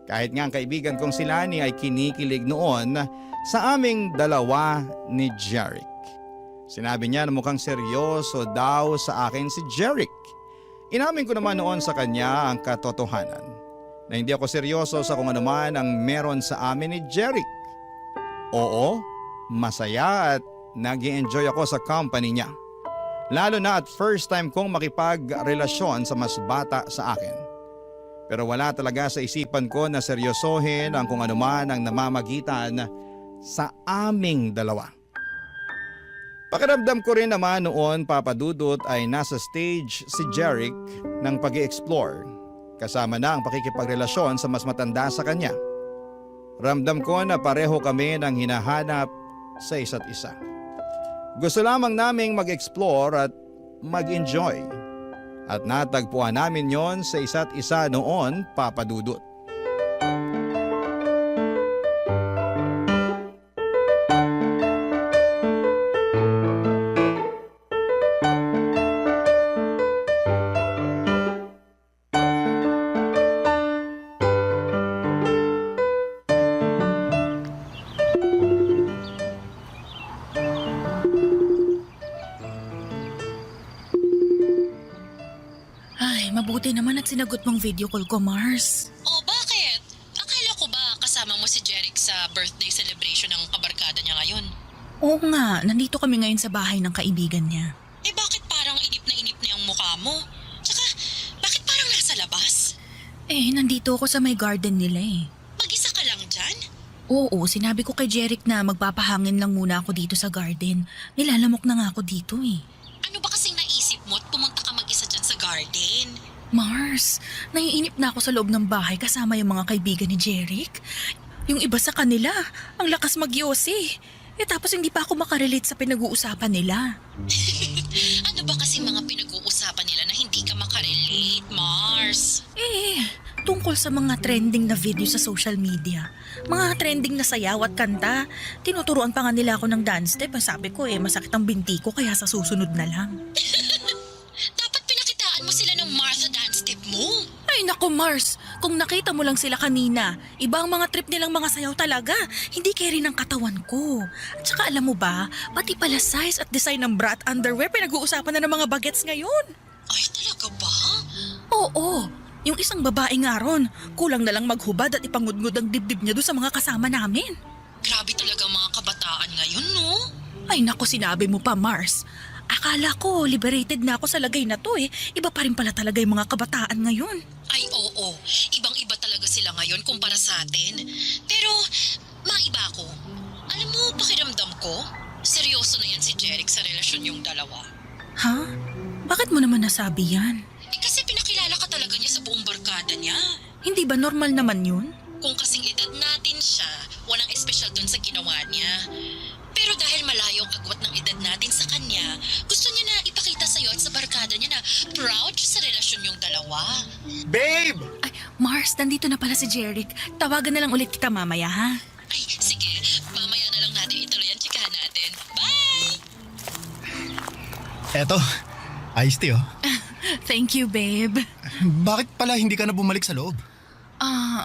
Kahit nga ang kaibigan kong si Lani ay kinikilig noon sa aming dalawa ni Jeric. Sinabi niya na mukhang seryoso daw sa akin si Jeric. Inamin ko naman noon sa kanya ang katotohanan na hindi ako seryoso sa kung ano man ang meron sa amin ni Jeric. Oo, masaya at nag-i-enjoy ako sa company niya. Lalo na at first time kong makipagrelasyon sa mas bata sa akin. Pero wala talaga sa isipan ko na seryosohin ang kung ano man ang namamagitan sa aming dalawa. Pakiramdam ko rin naman noon, Papadudut, ay nasa stage si Jeric ng pag-i-explore. Kasama na ang pakikipagrelasyon sa mas matanda sa kanya. Ramdam ko na pareho kami ng hinahanap sa isa't isa. Gusto lamang naming mag-explore at mag-enjoy. At natagpuan namin yon sa isa't isa noon, Papadudut. Ay, mabuti naman at sinagot mong video call ko, Mars. Oh, bakit? Akala ko ba kasama mo si Jeric sa birthday celebration ng kabarkada niya ngayon? Oo nga, nandito kami ngayon sa bahay ng kaibigan niya. Eh bakit parang inip na yung mukha mo? Tsaka, bakit parang nasa labas? Eh, nandito ako sa may garden nila eh. Mag-isa ka lang dyan? Oo, sinabi ko kay Jeric na magpapahangin lang muna ako dito sa garden. Nilalamok na nga ako dito eh. Ano ba kasing naisip mo at pumunta ka mag-isa dyan sa garden? Mars, naiinip na ako sa loob ng bahay kasama yung mga kaibigan ni Jeric. Yung iba sa kanila, ang lakas magyosi. Eh tapos hindi pa ako makarelate sa pinag-uusapan nila. Ano ba kasing mga pinag-uusapan nila na hindi ka makarelate, Mars? Eh, tungkol sa mga trending na video sa social media. Mga trending na sayaw at kanta. Tinuturuan pa nga nila ako ng dance step. Sabi ko masakit ang binti ko kaya sa susunod na lang. Dapat pinakitaan mo sila ng Martha dance step mo. Ay naku Mars, kung nakita mo lang sila kanina, iba ang mga trip nilang mga sayaw talaga. Hindi carry ng katawan ko. At saka alam mo ba, pati pala size at design ng bra at underwear pinag-uusapan na ng mga bagets ngayon. Ay, talaga ba? Oo, Yung isang babae nga ron, kulang na lang maghubad at ipangudngod ang dibdib niya doon sa mga kasama namin. Grabe talaga ang mga kabataan ngayon, no? Ay naku, sinabi mo pa, Mars. Akala ko liberated na ako sa lagay na to eh. Iba pa rin pala talaga yung mga kabataan ngayon. Ay oo, ibang-iba talaga sila ngayon kumpara sa atin. Pero, maiba ako. Alam mo, pakiramdam ko, seryoso na yan si Jeric sa relasyon yung dalawa. Ha? Bakit mo naman nasabi yan? Kasi pinakilala ka talaga niya sa buong barkada niya. Hindi ba normal naman yun? Kung kasing edad natin siya, walang espesyal dun sa ginawa niya. Pero dahil malayo ang agwat ng edad natin sa kanya, gusto niya na ipakita sa'yo at sa barkada niya na proud siya sa relasyon yung dalawa. Babe! Ay, Mars, nandito na pala si Jeric. Tawagan na lang ulit kita mamaya, ha? Ay, sige, mamaya na lang natin ituloy ang chikahan natin. Bye! Eto, iced tea oh. Thank you, babe. Bakit pala hindi ka na bumalik sa loob?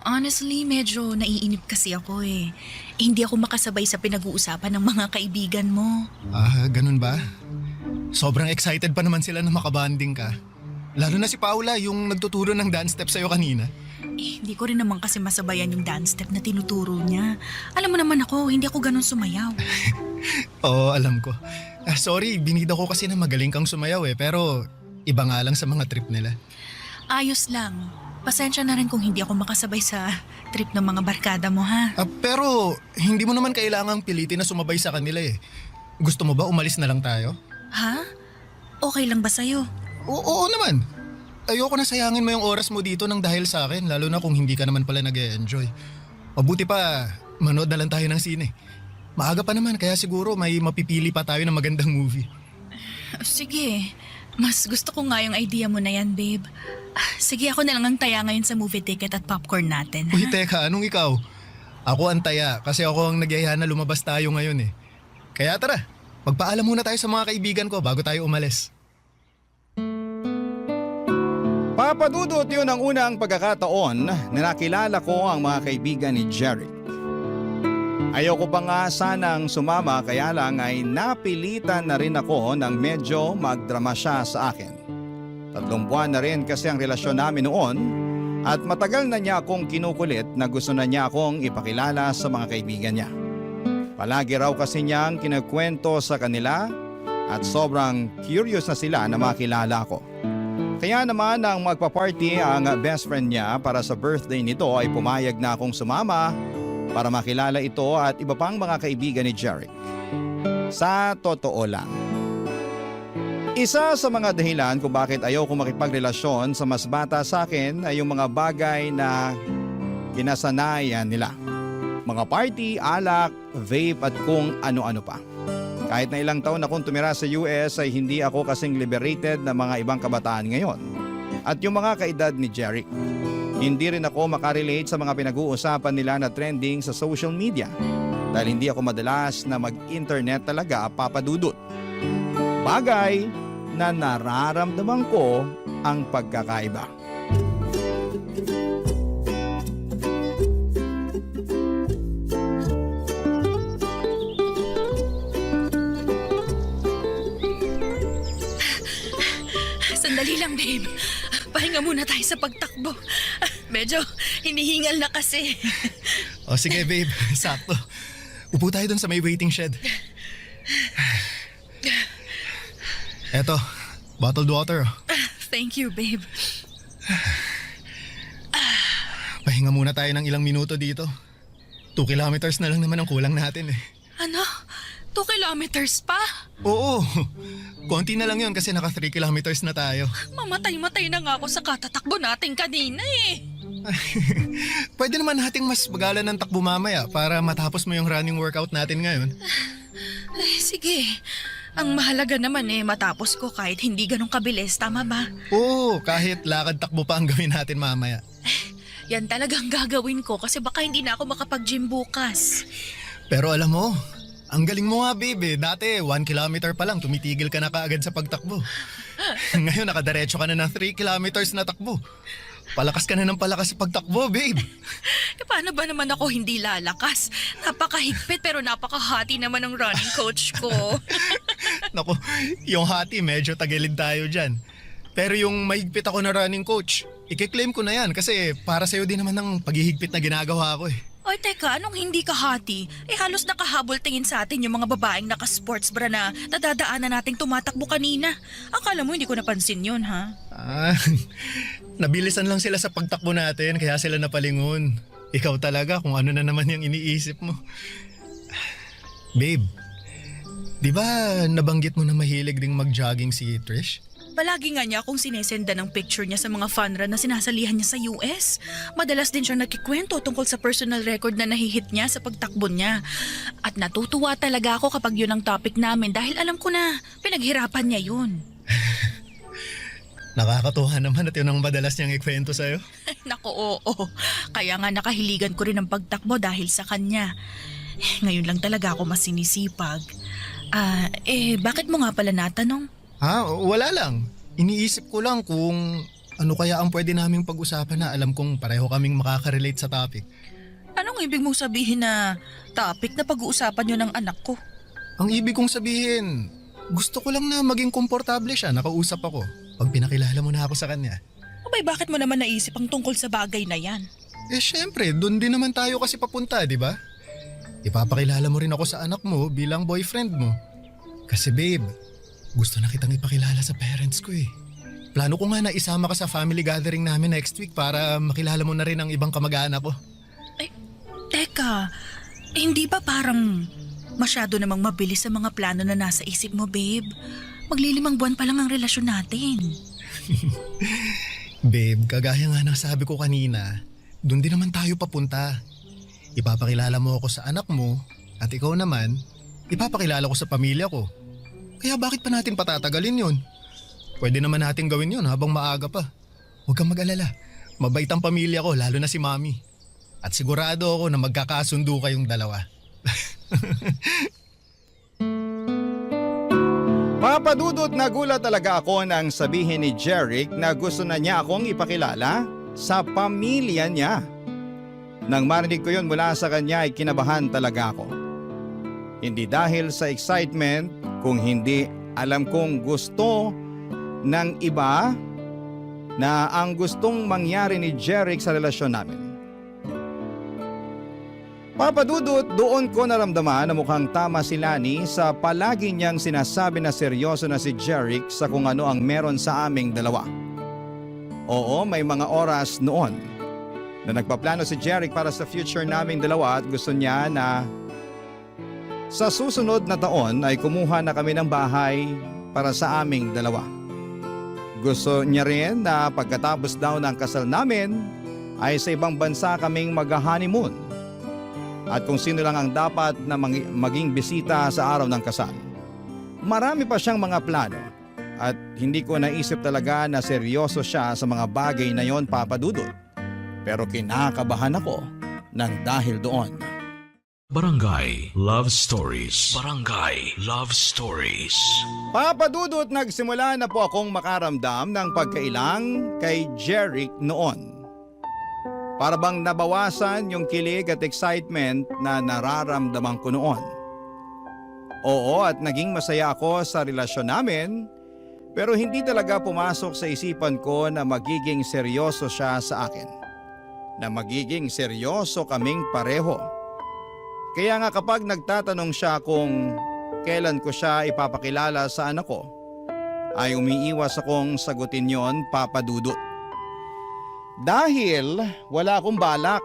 Honestly, medyo naiinip kasi ako eh. Hindi ako makasabay sa pinag-uusapan ng mga kaibigan mo. Ganun ba? Sobrang excited pa naman sila na makabanding ka. Lalo na si Paula, yung nagtuturo ng dance step sa'yo kanina. Hindi ko rin naman kasi masabayan yung dance step na tinuturo niya. Alam mo naman ako, hindi ako ganun sumayaw. Oo, alam ko. Sorry, binida ko kasi na magaling kang sumayaw eh, pero iba nga lang sa mga trip nila. Ayos lang. Pasensya na rin kung hindi ako makasabay sa trip ng mga barkada mo, ha? Pero hindi mo naman kailangang pilitin na sumabay sa kanila eh. Gusto mo ba umalis na lang tayo? Ha? Okay lang ba sa'yo? Oo naman. Ayoko na sayangin mo yung oras mo dito nang dahil sa akin, lalo na kung hindi ka naman pala nag-e-enjoy. Mabuti pa, manood na lang tayo ng sine. Maaga pa naman, kaya siguro may mapipili pa tayo ng magandang movie. Sige. Mas gusto ko nga yung idea mo na yan, babe. Sige, ako na lang ang taya ngayon sa movie ticket at popcorn natin. Ha? Uy, teka, anong ikaw? Ako ang taya kasi ako ang nagyaya na lumabas tayo ngayon eh. Kaya tara, magpaalam muna tayo sa mga kaibigan ko bago tayo umalis. Papadudot yun ang unang pagkakataon na nakilala ko ang mga kaibigan ni Jeric. Ayoko pa nga sanang sumama kaya lang ay napilitan na rin ako nang medyo magdrama siya sa akin. 3 buwan na rin kasi ang relasyon namin noon at matagal na niya akong kinukulit na gusto na niya akong ipakilala sa mga kaibigan niya. Palagi raw kasi niyang kinagkwento sa kanila at sobrang curious na sila na makilala ko. Kaya naman nang magpa-party ang best friend niya para sa birthday nito ay pumayag na akong sumama para makilala ito at iba pang mga kaibigan ni Jeric. Sa totoo lang, isa sa mga dahilan kung bakit ayaw ko makipagrelasyon sa mas bata sa akin ay yung mga bagay na kinasanayan nila. Mga party, alak, vape at kung ano-ano pa. Kahit na ilang taon akong tumira sa US ay hindi ako kasing liberated na mga ibang kabataan ngayon. At yung mga kaedad ni Jeric. Hindi rin ako makarelate sa mga pinag-uusapan nila na trending sa social media dahil hindi ako madalas na mag-internet talaga papadudot. Bagay na nararamdaman ko ang pagkakaiba. Sandali lang, babe. Pahinga muna tayo sa pagtakbo. Medyo hinihingal na kasi. O sige babe, sakto. Upo tayo dun sa may waiting shed. Eto, bottled water. Thank you, babe. Pahinga muna tayo ng ilang minuto dito. 2 kilometers na lang naman ang kulang natin eh. Ano? 2 kilometers pa? Oo, konti na lang yun kasi naka 3 kilometers na tayo. Mamatay-matay na nga ako sa katatakbo natin kanina eh. Pwede naman nating mas bagalan ng takbo mamaya para matapos mo yung running workout natin ngayon. Ay, sige. Ang mahalaga naman eh, matapos ko kahit hindi ganun kabilis, tama ba? Oo, kahit lakad takbo pa ang gawin natin mamaya. Yan talagang gagawin ko kasi baka hindi na ako makapag-gym bukas. Pero alam mo, ang galing mo nga babe. Dati 1 kilometer pa lang tumitigil ka na kaagad sa pagtakbo. Ngayon nakadiretso ka na ng 3 kilometers na takbo. Palakas ka na ng palakas sa pagtakbo babe. Paano ba naman ako hindi lalakas? Napakahigpit pero napakahati naman ng running coach ko. Naku, yung hati medyo tagilid tayo dyan. Pero yung mahigpit ako na running coach, i-claim ko na yan kasi para sa'yo din naman ng paghihigpit na ginagawa ko eh. Oy, teka, anong hindi ka hati? Halos nakahabol tingin sa atin yung mga babaeng naka-sports bra na nadadaanan nating tumatakbo kanina. Akala mo hindi ko napansin yun, ha? Nabilisan lang sila sa pagtakbo natin kaya sila napalingon. Ikaw talaga kung ano na naman yung iniisip mo. Babe, di ba nabanggit mo na mahilig ding mag-jogging si Trish? Palagi nga niya akong sinesenda ng picture niya sa mga fun run na sinasalihan niya sa US. Madalas din siya nagkikwento tungkol sa personal record na nahihit niya sa pagtakbo niya. At natutuwa talaga ako kapag yun ang topic namin dahil alam ko na pinaghirapan niya yun. Nakakatuwa naman at yun ang madalas niyang ikwento sa'yo. Naku, oo. Kaya nga nakahiligan ko rin ang pagtakbo dahil sa kanya. Ngayon lang talaga ako mas sinisipag. Bakit mo nga pala natanong? Wala lang. Iniisip ko lang kung ano kaya ang pwede naming pag-usapan na alam kong pareho kaming makaka-relate sa topic. Anong ibig mong sabihin na topic na pag-uusapan yun ng anak ko? Ang ibig kong sabihin, gusto ko lang na maging komportable siya, nakausap ako. Pag pinakilala mo na ako sa kanya. Abay, bakit mo naman naisip ang tungkol sa bagay na yan? Syempre, doon din naman tayo kasi papunta, di ba? Ipapakilala mo rin ako sa anak mo bilang boyfriend mo. Kasi babe, gusto na kitang ipakilala sa parents ko eh. Plano ko nga na isama ka sa family gathering namin next week para makilala mo na rin ang ibang kamag-anak ko. Ay, teka, hindi ba parang masyado namang mabilis sa mga plano na nasa isip mo, babe? Maglilimang buwan pa lang ang relasyon natin. Babe, kagaya nga ng sabi ko kanina, doon din naman tayo papunta. Ipapakilala mo ako sa anak mo at ikaw naman, ipapakilala ko sa pamilya ko. Kaya bakit pa natin patatagalin yun? Pwede naman natin gawin yun habang maaga pa. Huwag kang mag-alala. Mabait ang pamilya ko, lalo na si Mami. At sigurado ako na magkakasundo kayong dalawa. Papadudot na gulat talaga ako nang sabihin ni Jeric na gusto na niya akong ipakilala sa pamilya niya. Nang marinig ko yun mula sa kanya ay kinabahan talaga ako. Hindi dahil sa excitement, kung hindi alam kong gusto ng iba na ang gustong mangyari ni Jeric sa relasyon namin. Papadudot, doon ko naramdaman na mukhang tama si Lani sa palagi niyang sinasabi na seryoso na si Jeric sa kung ano ang meron sa aming dalawa. Oo, may mga oras noon na nagpaplano si Jeric para sa future naming dalawa at gusto niya na sa susunod na taon ay kumuha na kami ng bahay para sa aming dalawa. Gusto niya rin na pagkatapos daw ng kasal namin ay sa ibang bansa kaming mag-honeymoon. At kung sino lang ang dapat na maging bisita sa araw ng kasal. Marami pa siyang mga plano at hindi ko naisip talaga na seryoso siya sa mga bagay na yon, Papadudot. Pero kinakabahan ako ng dahil doon. Barangay Love Stories. Barangay Love Stories. Papadudot, nagsimula na po akong makaramdam ng pagkailang kay Jeric noon. Para bang nabawasan yung kilig at excitement na nararamdaman ko noon. Oo, at naging masaya ako sa relasyon namin, pero hindi talaga pumasok sa isipan ko na magiging seryoso siya sa akin. Na magiging seryoso kaming pareho. Kaya nga kapag nagtatanong siya kung kailan ko siya ipapakilala sa anak ko, ay umiiwas akong sagutin yon, Papadudot. Dahil wala akong balak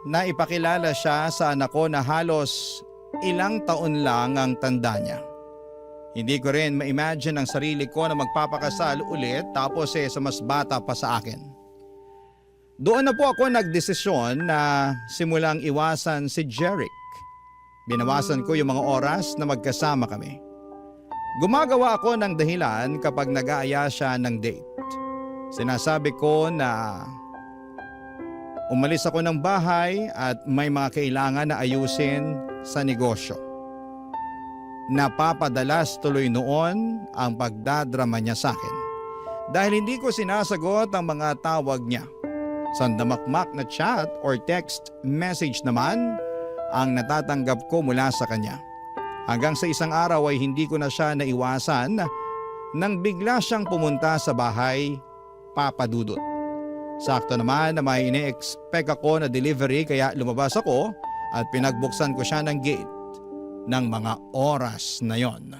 na ipakilala siya sa anak ko na halos ilang taon lang ang tanda niya. Hindi ko rin ma-imagine ang sarili ko na magpapakasal ulit tapos sa mas bata pa sa akin. Doon na po ako nagdesisyon na simulang iwasan si Jeric. Binawasan ko yung mga oras na magkasama kami. Gumagawa ako ng dahilan kapag nag-aaya siya ng date. Sinasabi ko na umalis ako ng bahay at may mga kailangan na ayusin sa negosyo. Napapadalas tuloy noon ang pagdadrama niya sa akin dahil hindi ko sinasagot ang mga tawag niya. Sandamakmak na chat or text message naman ang natatanggap ko mula sa kanya. Hanggang sa isang araw ay hindi ko na siya naiwasan nang bigla siyang pumunta sa bahay, Papa Dudut. Sakto naman na may ine-expect ako na delivery kaya lumabas ako at pinagbuksan ko siya ng gate ng mga oras na yon.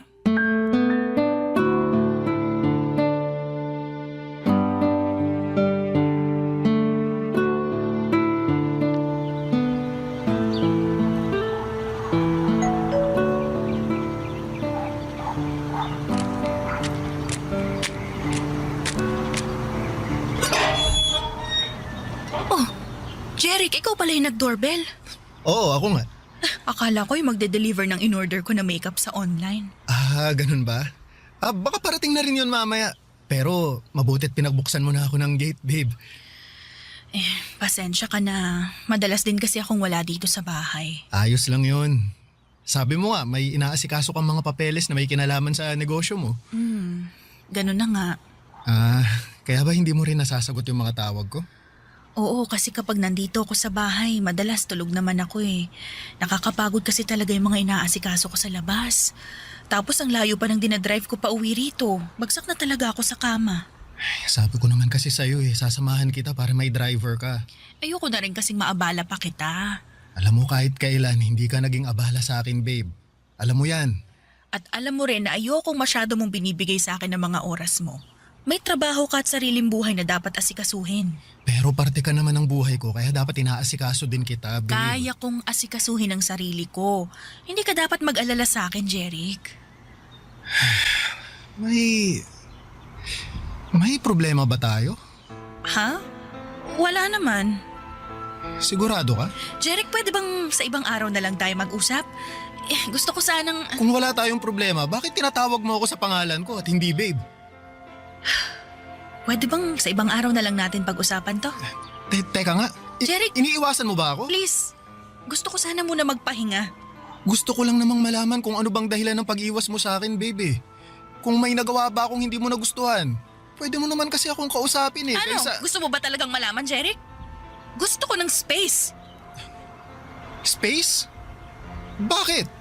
Jeric, ikaw pala yung nag-doorbell. Oo, ako nga. Akala ko yung magde-deliver ng in-order ko na makeup sa online. Ah, ganun ba? Baka parating na rin yun mamaya. Pero mabutit pinagbuksan mo na ako ng gate, babe. Pasensya ka na. Madalas din kasi akong wala dito sa bahay. Ayos lang yun. Sabi mo nga, may inaasikaso kang mga papeles na may kinalaman sa negosyo mo. Ganun na nga. Kaya ba hindi mo rin nasasagot yung mga tawag ko? Oo, kasi kapag nandito ako sa bahay, madalas tulog naman ako eh. Nakakapagod kasi talaga yung mga inaasikaso ko sa labas. Tapos ang layo pa ng dinadrive ko pa uwi rito. Bagsak na talaga ako sa kama. Sabi ko naman kasi sa'yo sasamahan kita para may driver ka. Ayoko na rin kasing maabala pa kita. Alam mo kahit kailan, hindi ka naging abala sa akin, babe. Alam mo yan. At alam mo rin na ayokong masyado mong binibigay sa akin ng mga oras mo. May trabaho ka at sariling buhay na dapat asikasuhin. Pero parte ka naman ng buhay ko, kaya dapat inaasikaso din kita, babe. Kaya kong asikasuhin ang sarili ko. Hindi ka dapat mag-alala sa akin, Jeric. May problema ba tayo? Ha? Wala naman. Sigurado ka? Jeric, pwede bang sa ibang araw na lang tayo mag-usap? Gusto ko sanang... Kung wala tayong problema, bakit tinatawag mo ako sa pangalan ko at hindi babe? Pwede bang sa ibang araw na lang natin pag-usapan to? Teka nga. Jeric! Iniiwasan mo ba ako? Please, gusto ko sana muna magpahinga. Gusto ko lang namang malaman kung ano bang dahilan ng pag-iwas mo sa akin, babe. Kung may nagawa ba akong hindi mo nagustuhan, pwede mo naman kasi akong kausapin Ano? Kaysa... Gusto mo ba talagang malaman, Jeric? Gusto ko ng space. Space? Bakit?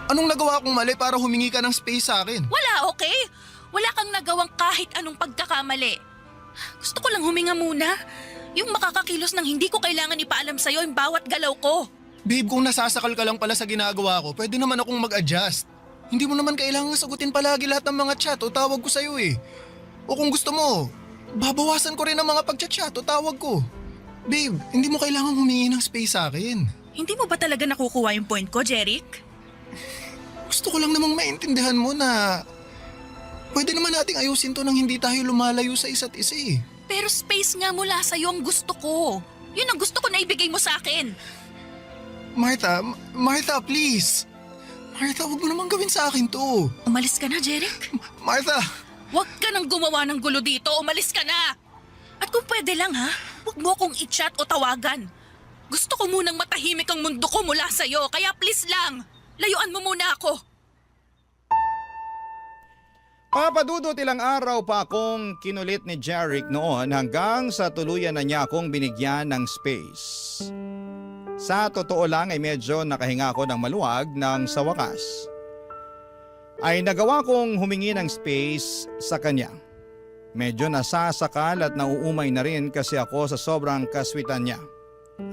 Anong nagawa kong mali para humingi ka ng space sa akin? Wala, okay? Wala kang nagawang kahit anong pagkakamali. Gusto ko lang huminga muna. Yung makakakilos ng hindi ko kailangan ipaalam sa'yo yung bawat galaw ko. Babe, kung nasasakal ka lang pala sa ginagawa ko, pwede naman akong mag-adjust. Hindi mo naman kailangan sagutin palagi lahat ng mga chat o tawag ko sa'yo eh. O kung gusto mo, babawasan ko rin ang mga pag-chat o tawag ko. Babe, hindi mo kailangan humingi ng space sa akin. Hindi mo ba talaga nakukuha yung point ko, Jeric? Gusto ko lang namang maintindihan mo na pwede naman nating ayusin to nang hindi tayo lumalayo sa isa't isa eh. Pero space nga mula sa'yo ang gusto ko. Yun ang gusto ko na ibigay mo sa akin. Martha, please. Martha, huwag mo naman gawin sa akin to. Umalis ka na, Jeric. Martha! Huwag ka nang gumawa ng gulo dito. Umalis ka na. At kung pwede lang ha, huwag mo akong i-chat o tawagan. Gusto ko munang matahimik ang mundo ko mula sa'yo. Kaya please lang, layuan mo muna ako. Papadudot ilang araw pa akong kinulit ni Jeric noon hanggang sa tuluyan na niya akong binigyan ng space. Sa totoo lang ay medyo nakahinga ako ng maluwag nang sa wakas ay nagawa kong humingi ng space sa kanya. Medyo nasasakal at nauumay na rin kasi ako sa sobrang kaswitan niya.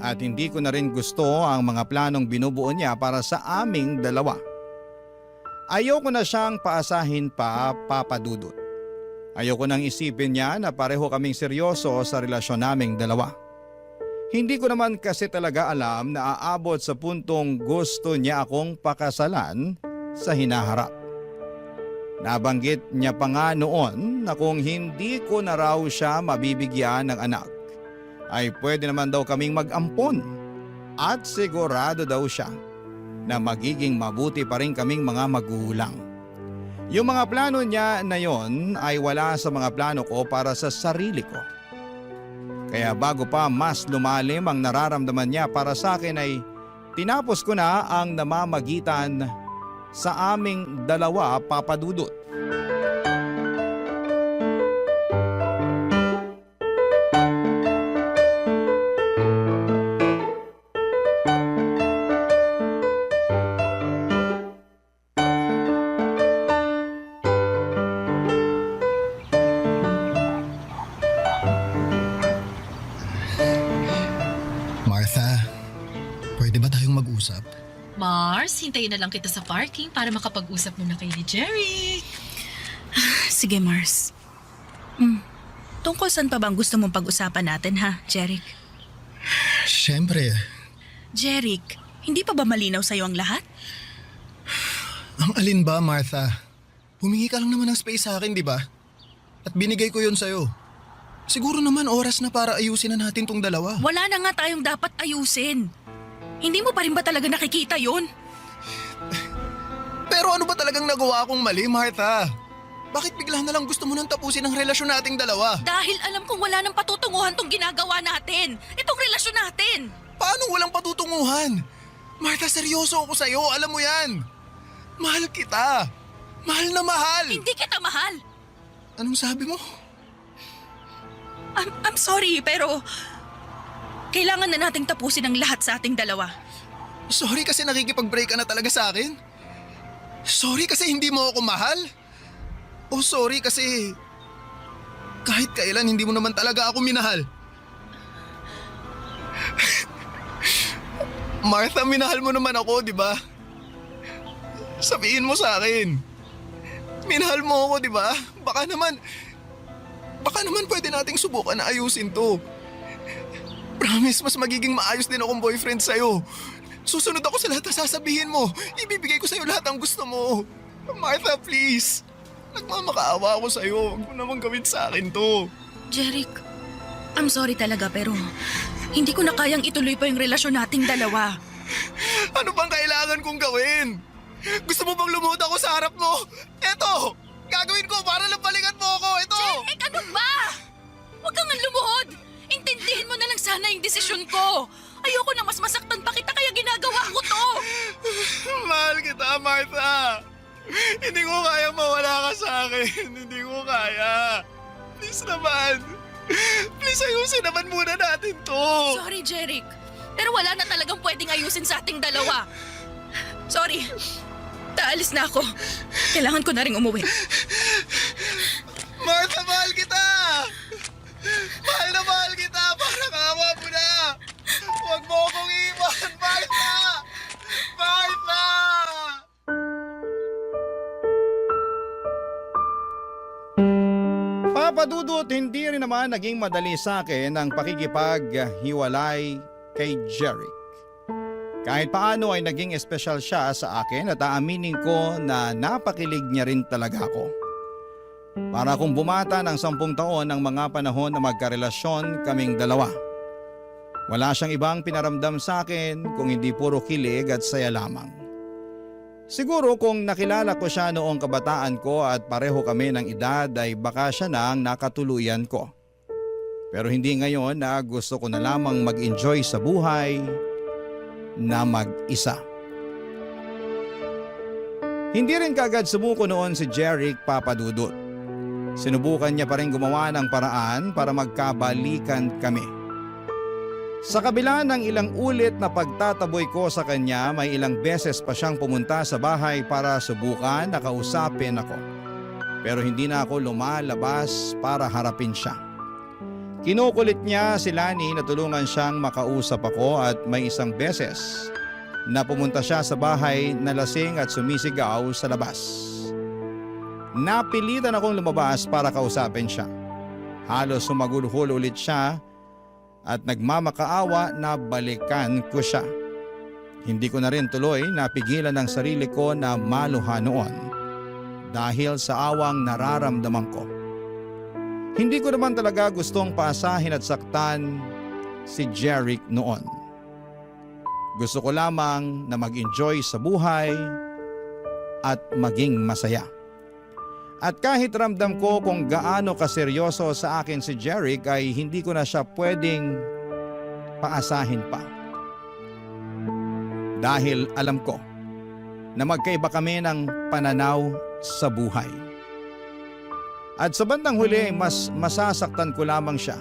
At hindi ko na rin gusto ang mga planong binubuo niya para sa aming dalawa. Ayoko na siyang paasahin pa, Papadudot. Ayoko nang isipin niya na pareho kaming seryoso sa relasyon naming dalawa. Hindi ko naman kasi talaga alam na aabot sa puntong gusto niya akong pakasalan sa hinaharap. Nabanggit niya pa nga noon na kung hindi ko na raw siya mabibigyan ng anak, ay pwede naman daw kaming mag-ampon at sigurado daw siya na magiging mabuti pa rin kaming mga magulang. Yung mga plano niya na yon ay wala sa mga plano ko para sa sarili ko. Kaya bago pa mas lumalim ang nararamdaman niya para sa akin ay tinapos ko na ang namamagitan sa aming dalawa, Papadudot. mag-usap? Mars, hintayin na lang kita sa parking para makapag-usap muna kay ni Jerry. Sige, Mars. Tungkol saan pa bang gusto mong pag-usapan natin, ha, Jeric? Siyempre, Jeric, hindi pa ba malinaw sa'yo ang lahat? ang alin ba, Martha? Humingi ka lang naman ng space sa akin, di ba? At binigay ko yun sa'yo. Siguro naman oras na para ayusin na natin tong dalawa. Wala na nga tayong dapat ayusin. Hindi mo pa rin ba talaga nakikita yon? Pero ano ba talagang nagawa akong mali, Martha? Bakit bigla na lang gusto mo nang tapusin ang relasyon nating dalawa? Dahil alam kong wala nang patutunguhan tong ginagawa natin. Itong relasyon natin. Paano walang patutunguhan? Martha, seryoso ako sa'yo. Alam mo yan. Mahal kita. Mahal na mahal. Hindi kita mahal. Anong sabi mo? I'm sorry, pero kailangan na nating tapusin ang lahat sa ating dalawa. Sorry kasi nakikipag-break ka na talaga sa akin? Sorry kasi hindi mo ako mahal? O sorry kasi kahit kailan hindi mo naman talaga ako minahal? Martha, minahal mo naman ako, di ba? Sabihin mo sa akin. Minahal mo ako, di ba? Baka naman pwede nating subukan na ayusin to. Promise, mas magiging maayos din akong boyfriend sa'yo. Susunod ako sa lahat na sasabihin mo. Ibibigay ko sa'yo lahat ang gusto mo. Martha, please. Nagmamakaawa ako sa'yo. Huwag mo naman gawin sa akin to. Jeric, I'm sorry talaga pero hindi ko na kayang ituloy pa yung relasyon nating dalawa. Ano bang kailangan kong gawin? Gusto mo bang lumuhod ako sa harap mo? Eto! Gagawin ko para lang balikan mo ako. Ito! Jeric, ano ba? Huwag kang lumuhod. Intindihin mo na lang sana yung desisyon ko. Ayoko na mas masaktan pa kita kaya ginagawa ko to. Mahal kita, Martha. Hindi ko kaya mawala ka sa akin. Hindi ko kaya. Please naman. Please ayusin naman muna natin to. Sorry, Jeric. Pero wala na talagang pwedeng ayusin sa ating dalawa. Sorry. Taalis na ako. Kailangan ko na rin umuwi. Martha, mahal kita. Mahal na mahal kita. Parang awa mo na. Huwag mo akong iwan, Martha. Martha! Papadudot, hindi rin naman naging madali sa akin ang pakikipaghiwalay kay Jeric. Kahit paano ay naging espesyal siya sa akin at aaminin ko na napakilig niya rin talaga ako. Para akong bumata ng 10 taon ng mga panahon na magkarelasyon kaming dalawa. Wala siyang ibang pinaramdam sa akin kung hindi puro kilig at saya lamang. Siguro kung nakilala ko siya noong kabataan ko at pareho kami ng edad ay baka siya na ang nakatuluyan ko. Pero hindi ngayon na gusto ko na lamang mag-enjoy sa buhay na mag-isa. Hindi rin kagad sumuko noon si Jeric, Papadudot. Sinubukan niya pa rin gumawa ng paraan para magkabalikan kami. Sa kabila ng ilang ulit na pagtataboy ko sa kanya, may ilang beses pa siyang pumunta sa bahay para subukan na kausapin ako. Pero hindi na ako lumalabas para harapin siya. Kinukulit niya si Lani na tulungan siyang makausap ako at may isang beses na pumunta siya sa bahay na lasing at sumisigaw sa labas. Napilitan akong lumabas para kausapin siya. Halos sumagulhol ulit siya at nagmamakaawa na balikan ko siya. Hindi ko na rin tuloy napigilan ang sarili ko na maluha noon dahil sa awang nararamdaman ko. Hindi ko naman talaga gustong paasahin at saktan si Jeric noon. Gusto ko lamang na mag-enjoy sa buhay at maging masaya. At kahit ramdam ko kung gaano kaseryoso sa akin si Jeric ay hindi ko na siya pwedeng paasahin pa. Dahil alam ko na magkaiba kami ng pananaw sa buhay. At sa bandang huli mas masasaktan ko lamang siya.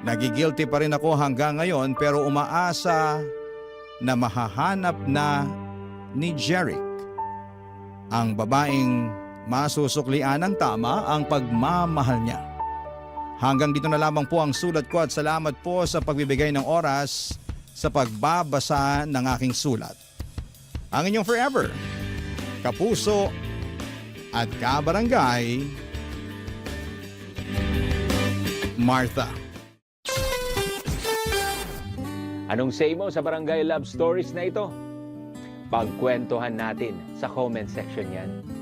Nagigilty pa rin ako hanggang ngayon pero umaasa na mahahanap na ni Jeric ang babaeng masusuklian ng tama ang pagmamahal niya. Hanggang dito na lamang po ang sulat ko at salamat po sa pagbibigay ng oras sa pagbabasa ng aking sulat. Ang inyong forever, kapuso at kabarangay, Martha. Anong say mo sa Barangay Love Stories na ito? Pagkwentuhan natin sa comment section yan.